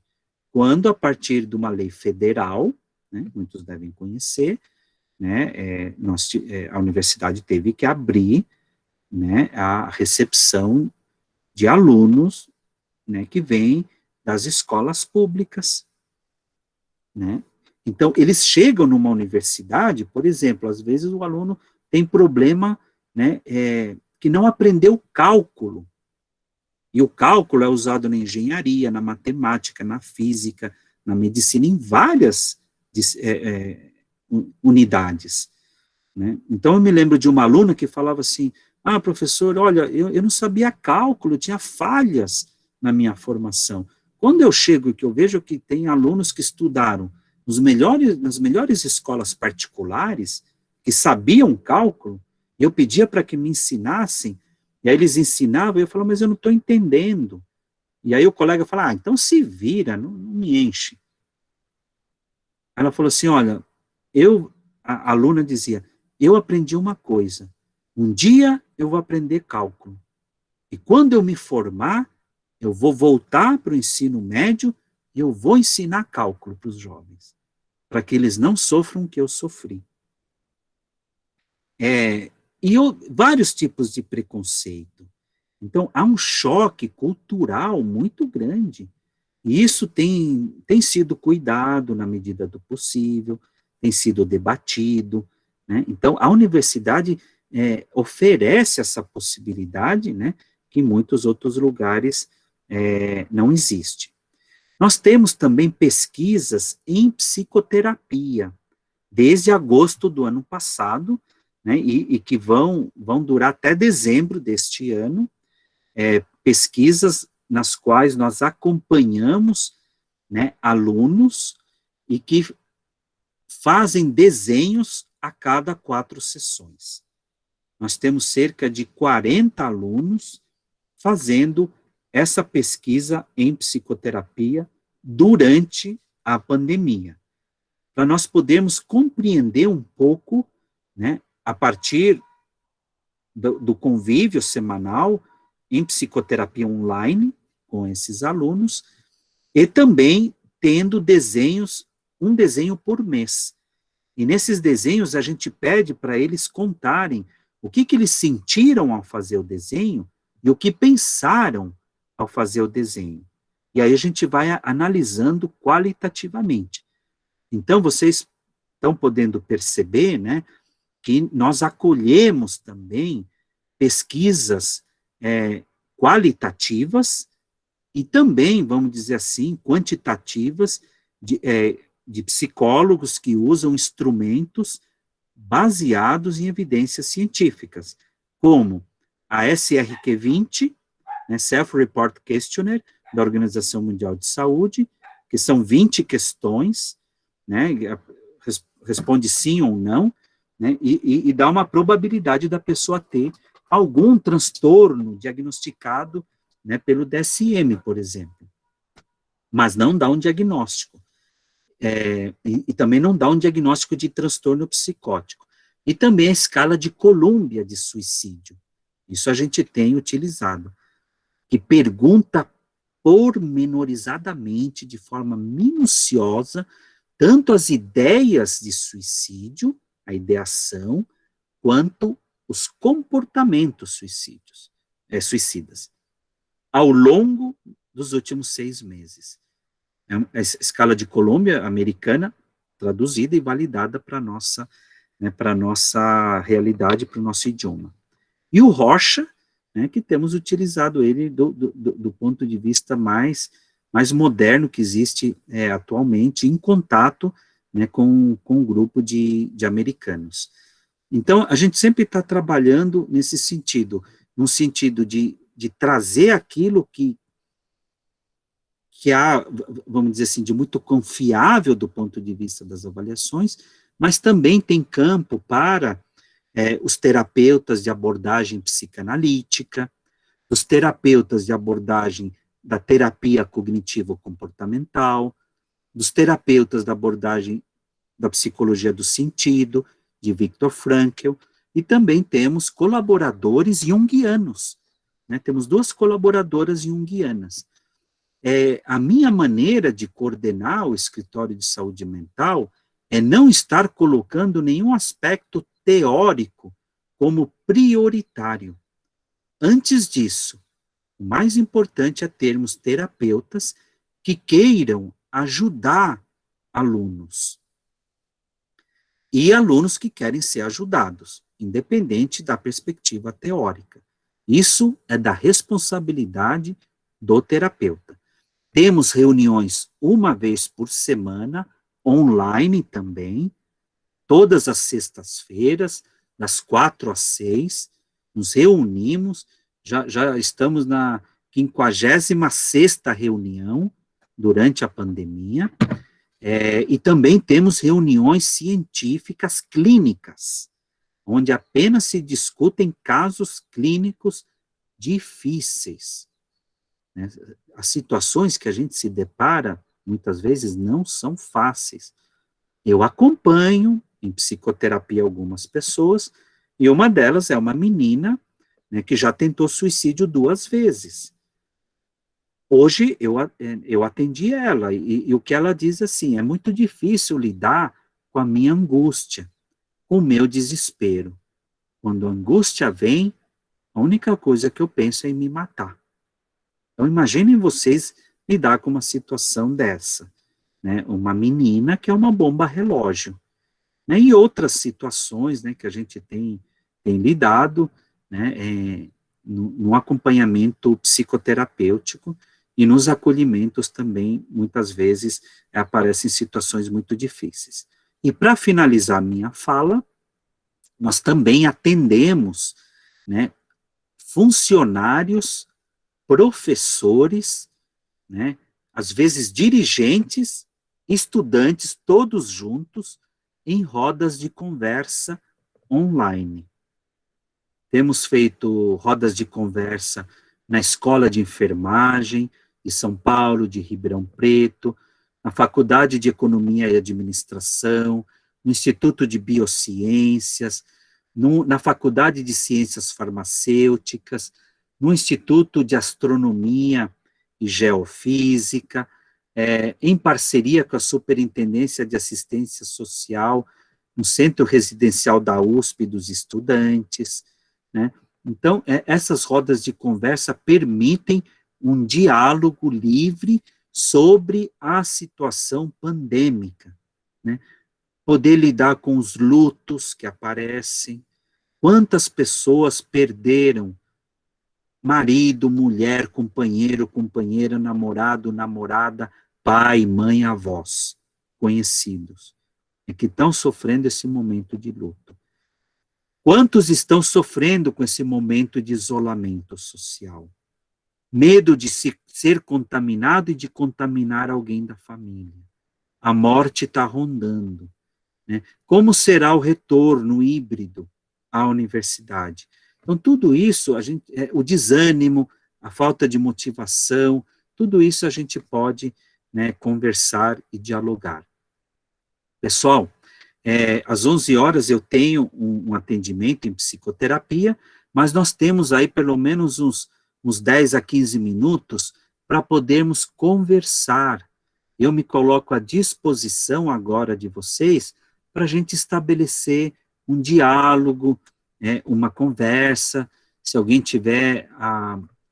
quando, a partir de uma lei federal, né, muitos devem conhecer, né, a universidade teve que abrir, né, a recepção de alunos, né, que vêm das escolas públicas, né. Então, eles chegam numa universidade, por exemplo, às vezes o aluno tem problema, né, que não aprendeu cálculo, e o cálculo é usado na engenharia, na matemática, na física, na medicina, em várias unidades, né. Então, eu me lembro de uma aluna que falava assim, professor, olha, eu não sabia cálculo, eu tinha falhas na minha formação. Quando eu chego e que eu vejo que tem alunos que estudaram nas melhores escolas particulares, que sabiam cálculo, eu pedia para que me ensinassem, e aí eles ensinavam, e eu falava, mas eu não estou entendendo. E aí o colega fala, então se vira, não me enche. Ela falou assim, olha, a aluna dizia, eu aprendi uma coisa, um dia eu vou aprender cálculo, e quando eu me formar, eu vou voltar para o ensino médio, e eu vou ensinar cálculo para os jovens, para que eles não sofram o que eu sofri. Vários tipos de preconceito. Então, há um choque cultural muito grande. E isso tem sido cuidado na medida do possível, tem sido debatido, né? Então, a universidade oferece essa possibilidade, né, que em muitos outros lugares não existe. Nós temos também pesquisas em psicoterapia, desde agosto do ano passado, né, e que vão durar até dezembro deste ano, pesquisas nas quais nós acompanhamos, né, alunos e que fazem desenhos a cada 4 sessões. Nós temos cerca de 40 alunos fazendo essa pesquisa em psicoterapia durante a pandemia, para nós podermos compreender um pouco, né, a partir do convívio semanal em psicoterapia online com esses alunos, e também tendo desenhos, um desenho por mês. E nesses desenhos a gente pede para eles contarem o que eles sentiram ao fazer o desenho e o que pensaram ao fazer o desenho. E aí a gente vai analisando qualitativamente. Então, vocês estão podendo perceber, né, que nós acolhemos também pesquisas qualitativas e também, vamos dizer assim, quantitativas de psicólogos que usam instrumentos baseados em evidências científicas, como a SRQ-20, né, Self-Report Questionnaire, da Organização Mundial de Saúde, que são 20 questões, né, responde sim ou não, né, e dá uma probabilidade da pessoa ter algum transtorno diagnosticado, né, pelo DSM, por exemplo, mas não dá um diagnóstico, e também não dá um diagnóstico de transtorno psicótico, e também a escala de Columbia de suicídio, isso a gente tem utilizado, que pergunta pormenorizadamente, de forma minuciosa, tanto as ideias de suicídio, a ideação, quanto os comportamentos suicidas, ao longo dos últimos 6 meses. É a escala de Colômbia americana, traduzida e validada para a nossa, né, realidade, para o nosso idioma. E o Rorschach, né, que temos utilizado ele do ponto de vista mais moderno que existe atualmente, em contato, né, com um grupo de americanos. Então, a gente sempre está trabalhando nesse sentido, no sentido de trazer aquilo que há, vamos dizer assim, de muito confiável do ponto de vista das avaliações, mas também tem campo para os terapeutas de abordagem psicanalítica, os terapeutas de abordagem da terapia cognitivo-comportamental, dos terapeutas da abordagem da psicologia do sentido, de Viktor Frankl, e também temos colaboradores junguianos, né? Temos 2 colaboradoras junguianas. A minha maneira de coordenar o escritório de saúde mental é não estar colocando nenhum aspecto teórico como prioritário. Antes disso, o mais importante é termos terapeutas que queiram ajudar alunos. E alunos que querem ser ajudados, independente da perspectiva teórica. Isso é da responsabilidade do terapeuta. Temos reuniões 1 vez por semana, online também, todas as sextas-feiras, das 4 às 6, nos reunimos, já estamos na 56ª reunião durante a pandemia, e também temos reuniões científicas clínicas, onde apenas se discutem casos clínicos difíceis. Né? As situações que a gente se depara, muitas vezes, não são fáceis. Eu acompanho em psicoterapia algumas pessoas, e uma delas é uma menina, né, que já tentou suicídio 2 vezes. Hoje eu atendi ela, e o que ela diz assim, é muito difícil lidar com a minha angústia, com o meu desespero. Quando a angústia vem, a única coisa que eu penso é em me matar. Então imaginem vocês lidar com uma situação dessa, né? Uma menina que é uma bomba relógio, né? E outras situações, né, que a gente tem lidado, né, no acompanhamento psicoterapêutico, e nos acolhimentos também, muitas vezes, aparecem situações muito difíceis. E para finalizar minha fala, nós também atendemos, né, funcionários, professores, né, às vezes dirigentes, estudantes, todos juntos, em rodas de conversa online. Temos feito rodas de conversa na Escola de Enfermagem de São Paulo, de Ribeirão Preto, na Faculdade de Economia e Administração, no Instituto de Biociências, na Faculdade de Ciências Farmacêuticas, no Instituto de Astronomia e Geofísica, em parceria com a Superintendência de Assistência Social, no Centro Residencial da USP dos Estudantes, né? Então, essas rodas de conversa permitem um diálogo livre sobre a situação pandêmica, né? Poder lidar com os lutos que aparecem, quantas pessoas perderam marido, mulher, companheiro, companheira, namorado, namorada, pai, mãe, avós, conhecidos, que estão sofrendo esse momento de luto. Quantos estão sofrendo com esse momento de isolamento social? Medo de ser contaminado e de contaminar alguém da família. A morte está rondando, né? Como será o retorno híbrido à universidade? Então, tudo isso, o desânimo, a falta de motivação, tudo isso a gente pode, né, conversar e dialogar. Pessoal, às 11 horas eu tenho um atendimento em psicoterapia, mas nós temos aí pelo menos uns 10 a 15 minutos para podermos conversar. Eu me coloco à disposição agora de vocês para a gente estabelecer um diálogo, uma conversa. Se alguém tiver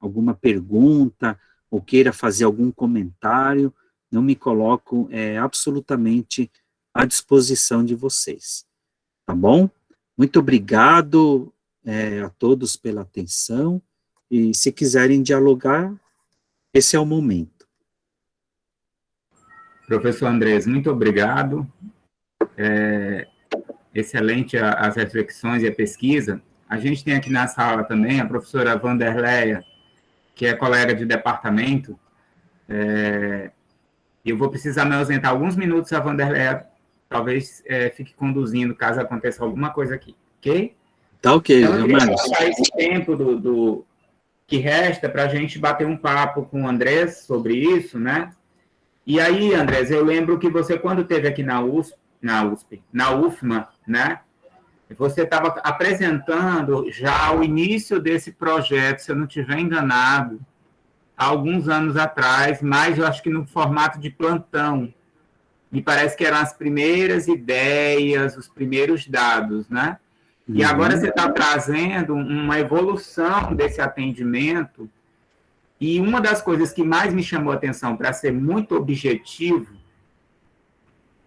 alguma pergunta ou queira fazer algum comentário, eu me coloco absolutamente à disposição de vocês. Tá bom? Muito obrigado a todos pela atenção, e se quiserem dialogar, esse é o momento. Professor Andrés, muito obrigado. Excelente as reflexões e a pesquisa. A gente tem aqui na sala também a professora Vanderleia, que é colega de departamento. Eu vou precisar me ausentar alguns minutos, a Vanderleia talvez fique conduzindo, caso aconteça alguma coisa aqui, ok? Tá ok, então, eu queria Marlos. passar esse tempo que resta para a gente bater um papo com o Andrés sobre isso, né? E aí, Andrés, eu lembro que você, quando esteve aqui na UFMA, né? Você estava apresentando já o início desse projeto, se eu não estiver enganado, há alguns anos atrás, mas eu acho que no formato de plantão. Me parece que eram as primeiras ideias, os primeiros dados, né? E agora você está trazendo uma evolução desse atendimento, e uma das coisas que mais me chamou a atenção, para ser muito objetivo,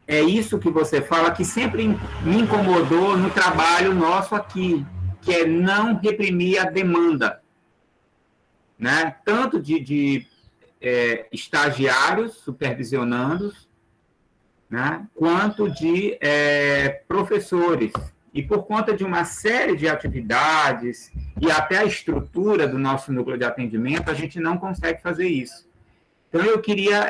é isso que você fala, que sempre me incomodou no trabalho nosso aqui, que é não reprimir a demanda, né? Tanto de estagiários supervisionandos, né? Quanto de professores. E por conta de uma série de atividades e até a estrutura do nosso núcleo de atendimento, a gente não consegue fazer isso. Então, eu queria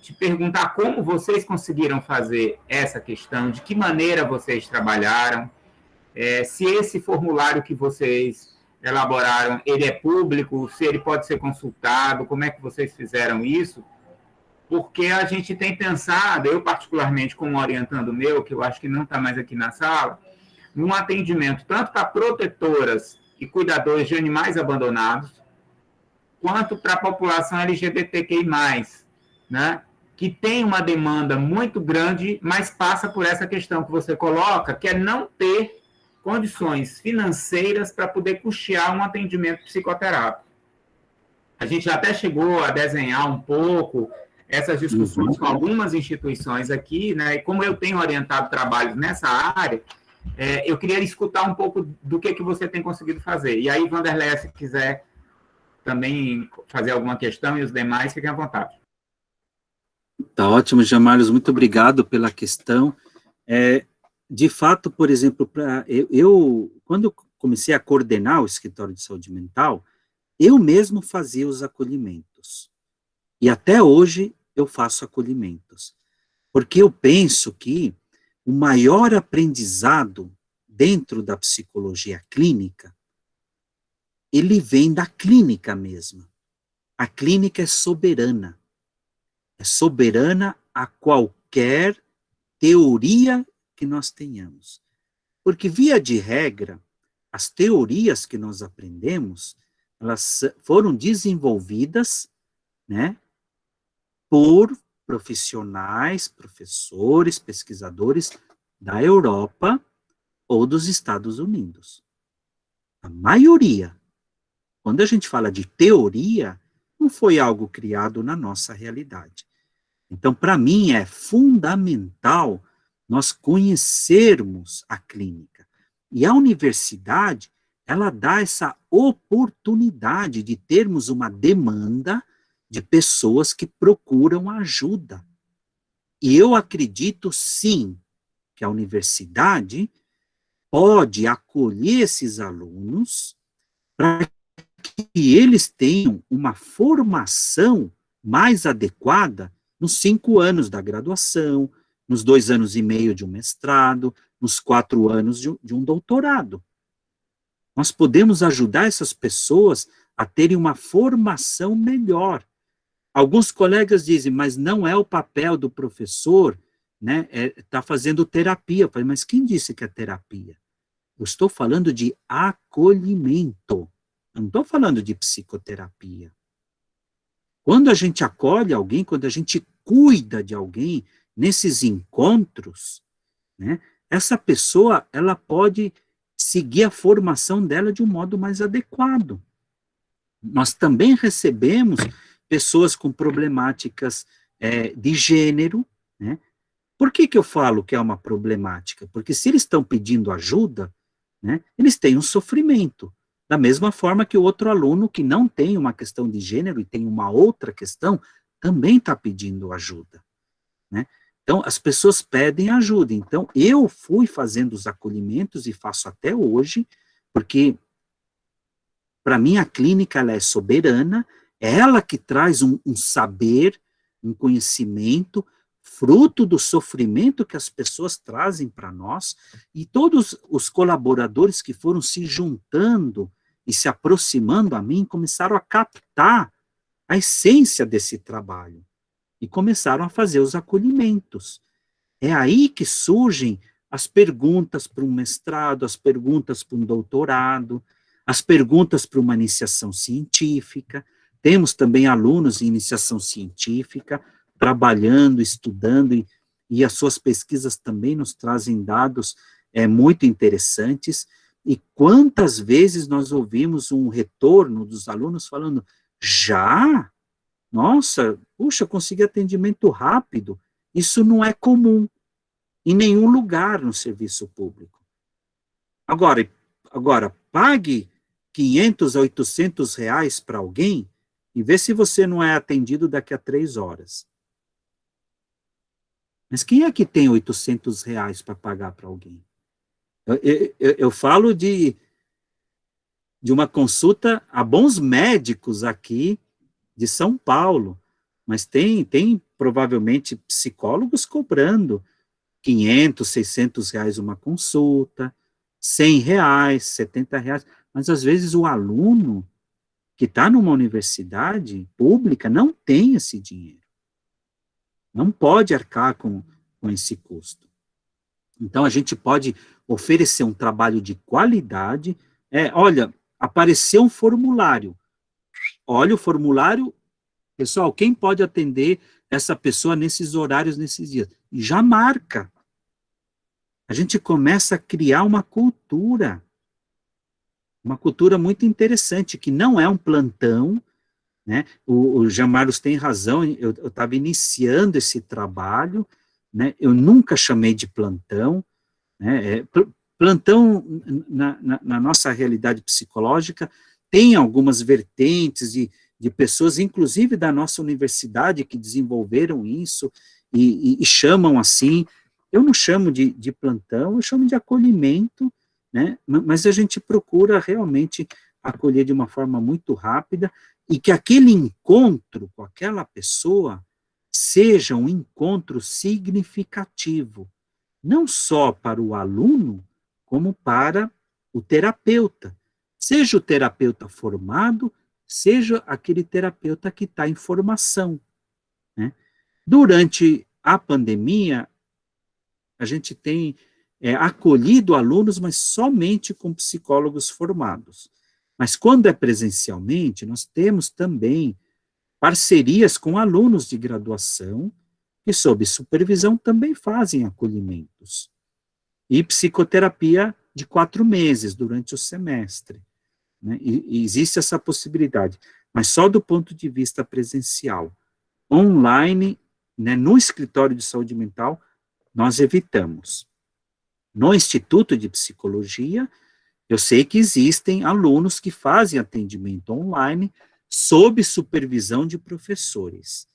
te perguntar como vocês conseguiram fazer essa questão, de que maneira vocês trabalharam, se esse formulário que vocês elaboraram, ele é público, se ele pode ser consultado, como é que vocês fizeram isso? Porque a gente tem pensado, eu particularmente como orientando meu, que eu acho que não está mais aqui na sala, num atendimento tanto para protetoras e cuidadores de animais abandonados, quanto para a população LGBTQI+, né? Que tem uma demanda muito grande, mas passa por essa questão que você coloca, que é não ter condições financeiras para poder custear um atendimento psicoterápico. A gente até chegou a desenhar um pouco essas discussões com algumas instituições aqui, né? E como eu tenho orientado trabalhos nessa área, eu queria escutar um pouco do que você tem conseguido fazer. E aí, Vanderleia, se quiser também fazer alguma questão, e os demais, fiquem à vontade. Tá ótimo, Jamarlos, muito obrigado pela questão. De fato, por exemplo, quando eu comecei a coordenar o escritório de saúde mental, eu mesmo fazia os acolhimentos. E até hoje eu faço acolhimentos. Porque eu penso que o maior aprendizado dentro da psicologia clínica, ele vem da clínica mesma. A clínica é soberana. É soberana a qualquer teoria que nós tenhamos. Porque, via de regra, as teorias que nós aprendemos, elas foram desenvolvidas, né, por profissionais, professores, pesquisadores da Europa ou dos Estados Unidos. A maioria. Quando a gente fala de teoria, não foi algo criado na nossa realidade. Então, para mim, é fundamental nós conhecermos a clínica. E a universidade, ela dá essa oportunidade de termos uma demanda de pessoas que procuram ajuda. E eu acredito, sim, que a universidade pode acolher esses alunos para que eles tenham uma formação mais adequada nos 5 anos da graduação, nos 2 anos e meio de um mestrado, nos 4 anos de um doutorado. Nós podemos ajudar essas pessoas a terem uma formação melhor. Alguns colegas dizem, mas não é o papel do professor, né, tá fazendo terapia. Eu falei, mas quem disse que é terapia? Eu estou falando de acolhimento. Eu não estou falando de psicoterapia. Quando a gente acolhe alguém, quando a gente cuida de alguém, nesses encontros, né, essa pessoa, ela pode seguir a formação dela de um modo mais adequado. Nós também recebemos pessoas com problemáticas de gênero, né? Por que eu falo que é uma problemática? Porque se eles estão pedindo ajuda, né, eles têm um sofrimento. Da mesma forma que o outro aluno que não tem uma questão de gênero e tem uma outra questão, também está pedindo ajuda, né? Então, as pessoas pedem ajuda. Então, eu fui fazendo os acolhimentos e faço até hoje, porque, para mim, a clínica ela é soberana, é ela que traz um saber, um conhecimento, fruto do sofrimento que as pessoas trazem para nós, e todos os colaboradores que foram se juntando e se aproximando a mim, começaram a captar a essência desse trabalho, e começaram a fazer os acolhimentos. É aí que surgem as perguntas para um mestrado, as perguntas para um doutorado, as perguntas para uma iniciação científica. Temos também alunos em iniciação científica, trabalhando, estudando, e as suas pesquisas também nos trazem dados muito interessantes. E quantas vezes nós ouvimos um retorno dos alunos falando, já? Nossa, puxa, consegui atendimento rápido. Isso não é comum em nenhum lugar no serviço público. Agora pague 500 a 800 reais para alguém e vê se você não é atendido daqui a 3 horas. Mas quem é que tem 800 reais para pagar para alguém? Eu falo de uma consulta a bons médicos aqui de São Paulo, mas tem provavelmente psicólogos cobrando 500, 600 reais uma consulta, 100 reais, 70 reais, mas às vezes o aluno que está numa universidade pública não tem esse dinheiro. Não pode arcar com esse custo. Então, a gente pode oferecer um trabalho de qualidade. Olha, apareceu um formulário. Olha o formulário. Pessoal, quem pode atender essa pessoa nesses horários, nesses dias? E já marca. A gente começa a criar uma cultura muito interessante, que não é um plantão, né? O Jean Marlos tem razão, eu estava iniciando esse trabalho, né? Eu nunca chamei de plantão, né? Plantão, na nossa realidade psicológica, tem algumas vertentes de pessoas, inclusive da nossa universidade, que desenvolveram isso e chamam assim. Eu não chamo de plantão, eu chamo de acolhimento, né? Mas a gente procura realmente acolher de uma forma muito rápida e que aquele encontro com aquela pessoa seja um encontro significativo, não só para o aluno, como para o terapeuta. Seja o terapeuta formado, seja aquele terapeuta que está em formação, né? Durante a pandemia, a gente tem acolhido alunos, mas somente com psicólogos formados. Mas quando é presencialmente, nós temos também parcerias com alunos de graduação, que sob supervisão também fazem acolhimentos. E psicoterapia de 4 meses, durante o semestre, né? E existe essa possibilidade, mas só do ponto de vista presencial. Online, né, no escritório de saúde mental, nós evitamos. No Instituto de Psicologia, eu sei que existem alunos que fazem atendimento online sob supervisão de professores.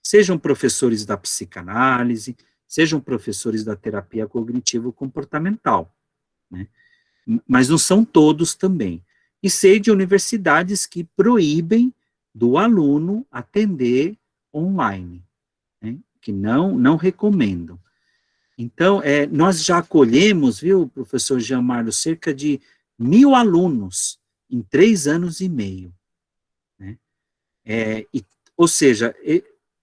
Sejam professores da psicanálise, sejam professores da terapia cognitivo-comportamental, né? Mas não são todos também. E sei de universidades que proíbem do aluno atender online, né? Que não recomendam. Então, nós já acolhemos, viu, professor Jean Marlos, cerca de 1.000 alunos em 3 anos e meio, né? Ou seja,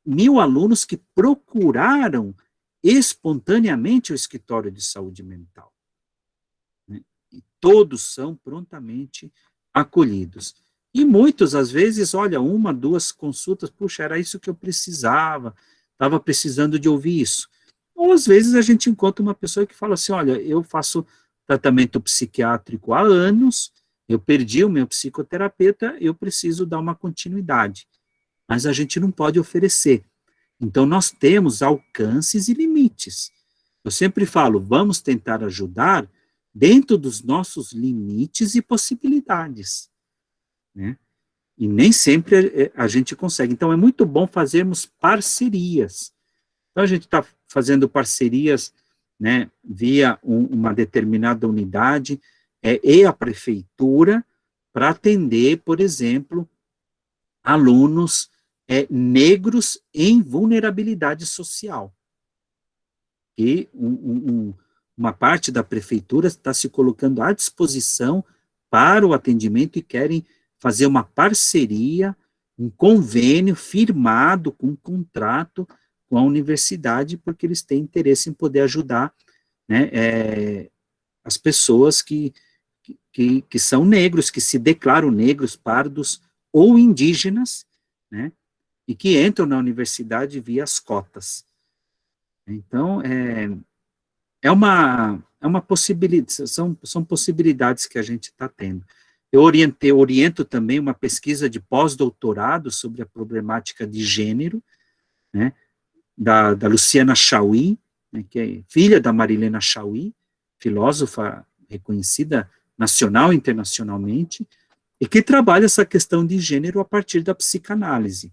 1.000 alunos que procuraram espontaneamente o escritório de saúde mental, né? E todos são prontamente acolhidos. E muitos, às vezes, olha, 1, 2 consultas, puxa, era isso que eu precisava, estava precisando de ouvir isso. Ou, às vezes, a gente encontra uma pessoa que fala assim, olha, eu faço tratamento psiquiátrico há anos, eu perdi o meu psicoterapeuta, eu preciso dar uma continuidade. Mas a gente não pode oferecer. Então, nós temos alcances e limites. Eu sempre falo, vamos tentar ajudar dentro dos nossos limites e possibilidades, né? E nem sempre a gente consegue. Então, é muito bom fazermos parcerias. Então, a gente está fazendo parcerias, né, via uma determinada unidade e a prefeitura para atender, por exemplo, alunos negros em vulnerabilidade social. E uma parte da prefeitura está se colocando à disposição para o atendimento e querem fazer uma parceria, um convênio firmado com um contrato com a universidade, porque eles têm interesse em poder ajudar, né, as pessoas que são negros, que se declaram negros, pardos ou indígenas, né, e que entram na universidade via as cotas. Então, é uma possibilidade, são possibilidades que a gente está tendo. Eu oriento também uma pesquisa de pós-doutorado sobre a problemática de gênero, né, da Luciana Chauí, né, que é filha da Marilena Chauí, filósofa reconhecida nacional e internacionalmente, e que trabalha essa questão de gênero a partir da psicanálise.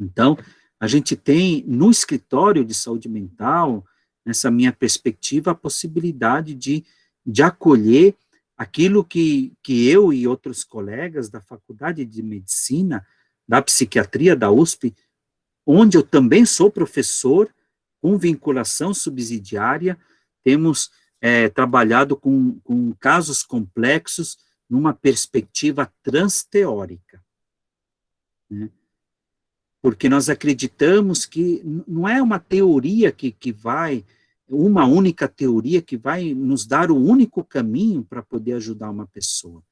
Então, a gente tem no escritório de saúde mental, nessa minha perspectiva, a possibilidade de acolher aquilo que eu e outros colegas da Faculdade de Medicina, da Psiquiatria da USP, onde eu também sou professor, com vinculação subsidiária, temos trabalhado com casos complexos numa perspectiva transteórica, né? Porque nós acreditamos que não é uma teoria que vai, uma única teoria que vai nos dar o único caminho para poder ajudar uma pessoa.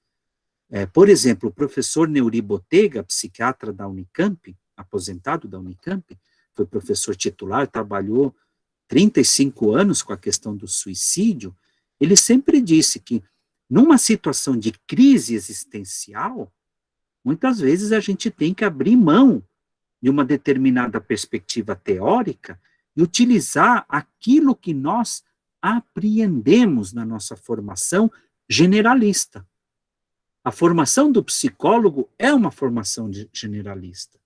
Por exemplo, o professor Neuri Botega, psiquiatra da Unicamp, aposentado da Unicamp, foi professor titular, trabalhou 35 anos com a questão do suicídio, ele sempre disse que numa situação de crise existencial, muitas vezes a gente tem que abrir mão de uma determinada perspectiva teórica e utilizar aquilo que nós apreendemos na nossa formação generalista. A formação do psicólogo é uma formação generalista.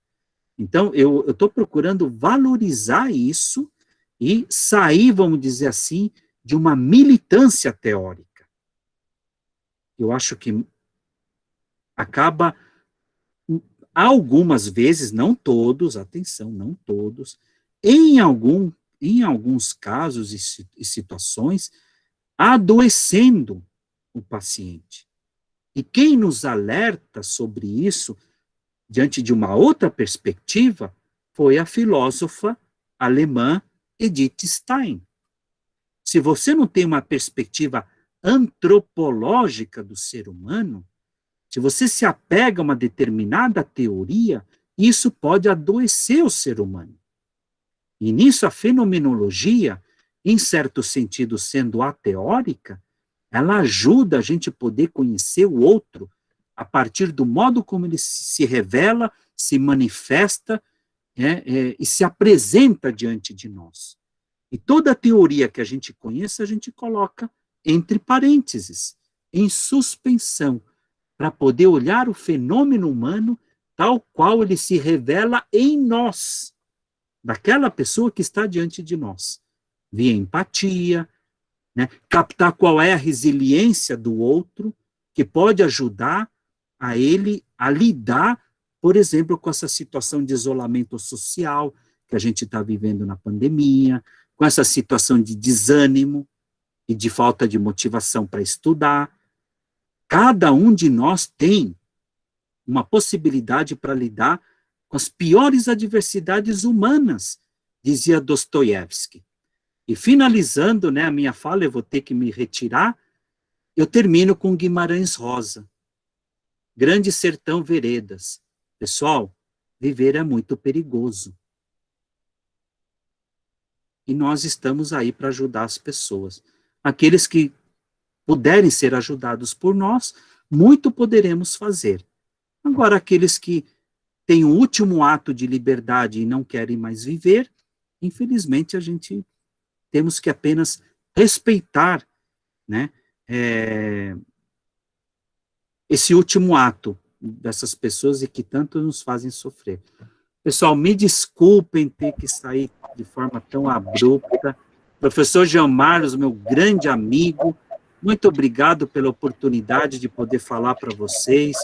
Então, eu estou procurando valorizar isso e sair, vamos dizer assim, de uma militância teórica. Eu acho que acaba, algumas vezes, não todos, atenção, não todos, em alguns casos e situações, adoecendo o paciente. E quem nos alerta sobre isso, diante de uma outra perspectiva, foi a filósofa alemã Edith Stein. Se você não tem uma perspectiva antropológica do ser humano, se você se apega a uma determinada teoria, isso pode adoecer o ser humano. E nisso a fenomenologia, em certo sentido sendo ateórica, ela ajuda a gente a poder conhecer o outro a partir do modo como ele se revela, se manifesta e se apresenta diante de nós. E toda teoria que a gente conhece, a gente coloca entre parênteses, em suspensão, para poder olhar o fenômeno humano tal qual ele se revela em nós, daquela pessoa que está diante de nós, via empatia, né, captar qual é a resiliência do outro, que pode ajudar a ele a lidar, por exemplo, com essa situação de isolamento social que a gente está vivendo na pandemia, com essa situação de desânimo e de falta de motivação para estudar. Cada um de nós tem uma possibilidade para lidar com as piores adversidades humanas, dizia Dostoiévski. E finalizando, né, a minha fala, eu vou ter que me retirar, eu termino com Guimarães Rosa. Grande Sertão Veredas. Pessoal, viver é muito perigoso. E nós estamos aí para ajudar as pessoas. Aqueles que puderem ser ajudados por nós, muito poderemos fazer. Agora, aqueles que têm o último ato de liberdade e não querem mais viver, infelizmente, a gente temos que apenas respeitar, né, esse último ato dessas pessoas e que tanto nos fazem sofrer. Pessoal, me desculpem ter que sair de forma tão abrupta. Professor Jean Marlos, meu grande amigo, muito obrigado pela oportunidade de poder falar para vocês,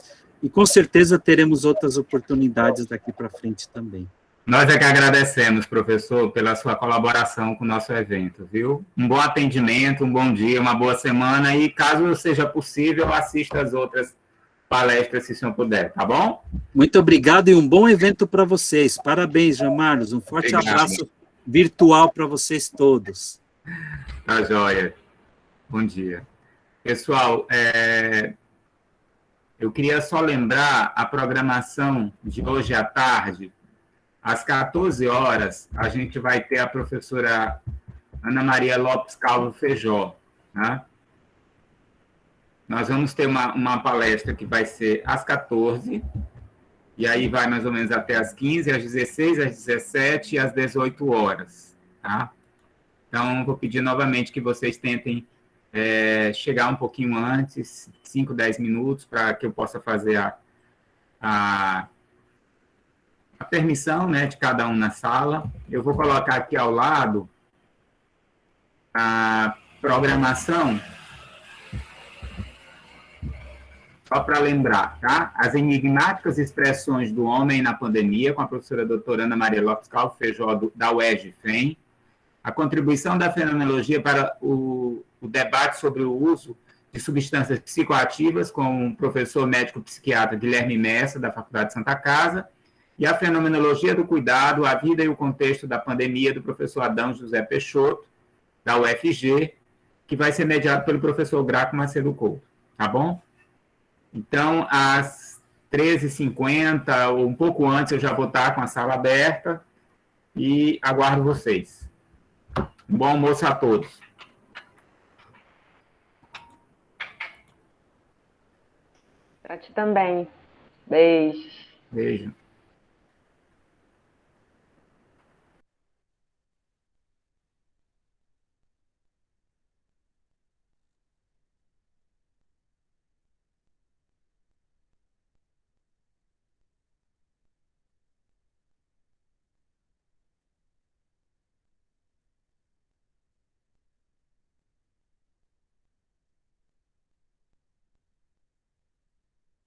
e com certeza teremos outras oportunidades daqui para frente também. Nós é que agradecemos, professor, pela sua colaboração com o nosso evento, viu? Um bom atendimento, um bom dia, uma boa semana, e caso seja possível, assista as outras palestras, se o senhor puder, tá bom? Muito obrigado e um bom evento para vocês. Parabéns, Jean Marlos. Um forte abraço virtual para vocês todos. Tá joia. Bom dia. Pessoal, eu queria só lembrar a programação de hoje à tarde. Às 14 horas, a gente vai ter a professora Ana Maria Lopes Calvo Feijó, né? Nós vamos ter uma palestra que vai ser às 14, e aí vai mais ou menos até às 15, às 16, às 17 e às 18 horas, tá? Então, vou pedir novamente que vocês tentem chegar um pouquinho antes, 5, 10 minutos, para que eu possa fazer a permissão, né, de cada um na sala. Eu vou colocar aqui ao lado a programação, só para lembrar, tá? As enigmáticas expressões do homem na pandemia, com a professora doutora Ana Maria Lopes Calvo Feijó, da UERJ-FEM. A contribuição da fenomenologia para o debate sobre o uso de substâncias psicoativas, com o professor médico psiquiatra Guilherme Messa, da Faculdade de Santa Casa, e a fenomenologia do cuidado, a vida e o contexto da pandemia, do professor Adão José Peixoto, da UFG, que vai ser mediado pelo professor Graco Macedo Couto, tá bom? Então, às 13h50, ou um pouco antes, eu já vou estar com a sala aberta e aguardo vocês. Um bom almoço a todos. Para ti também. Beijos. Beijo.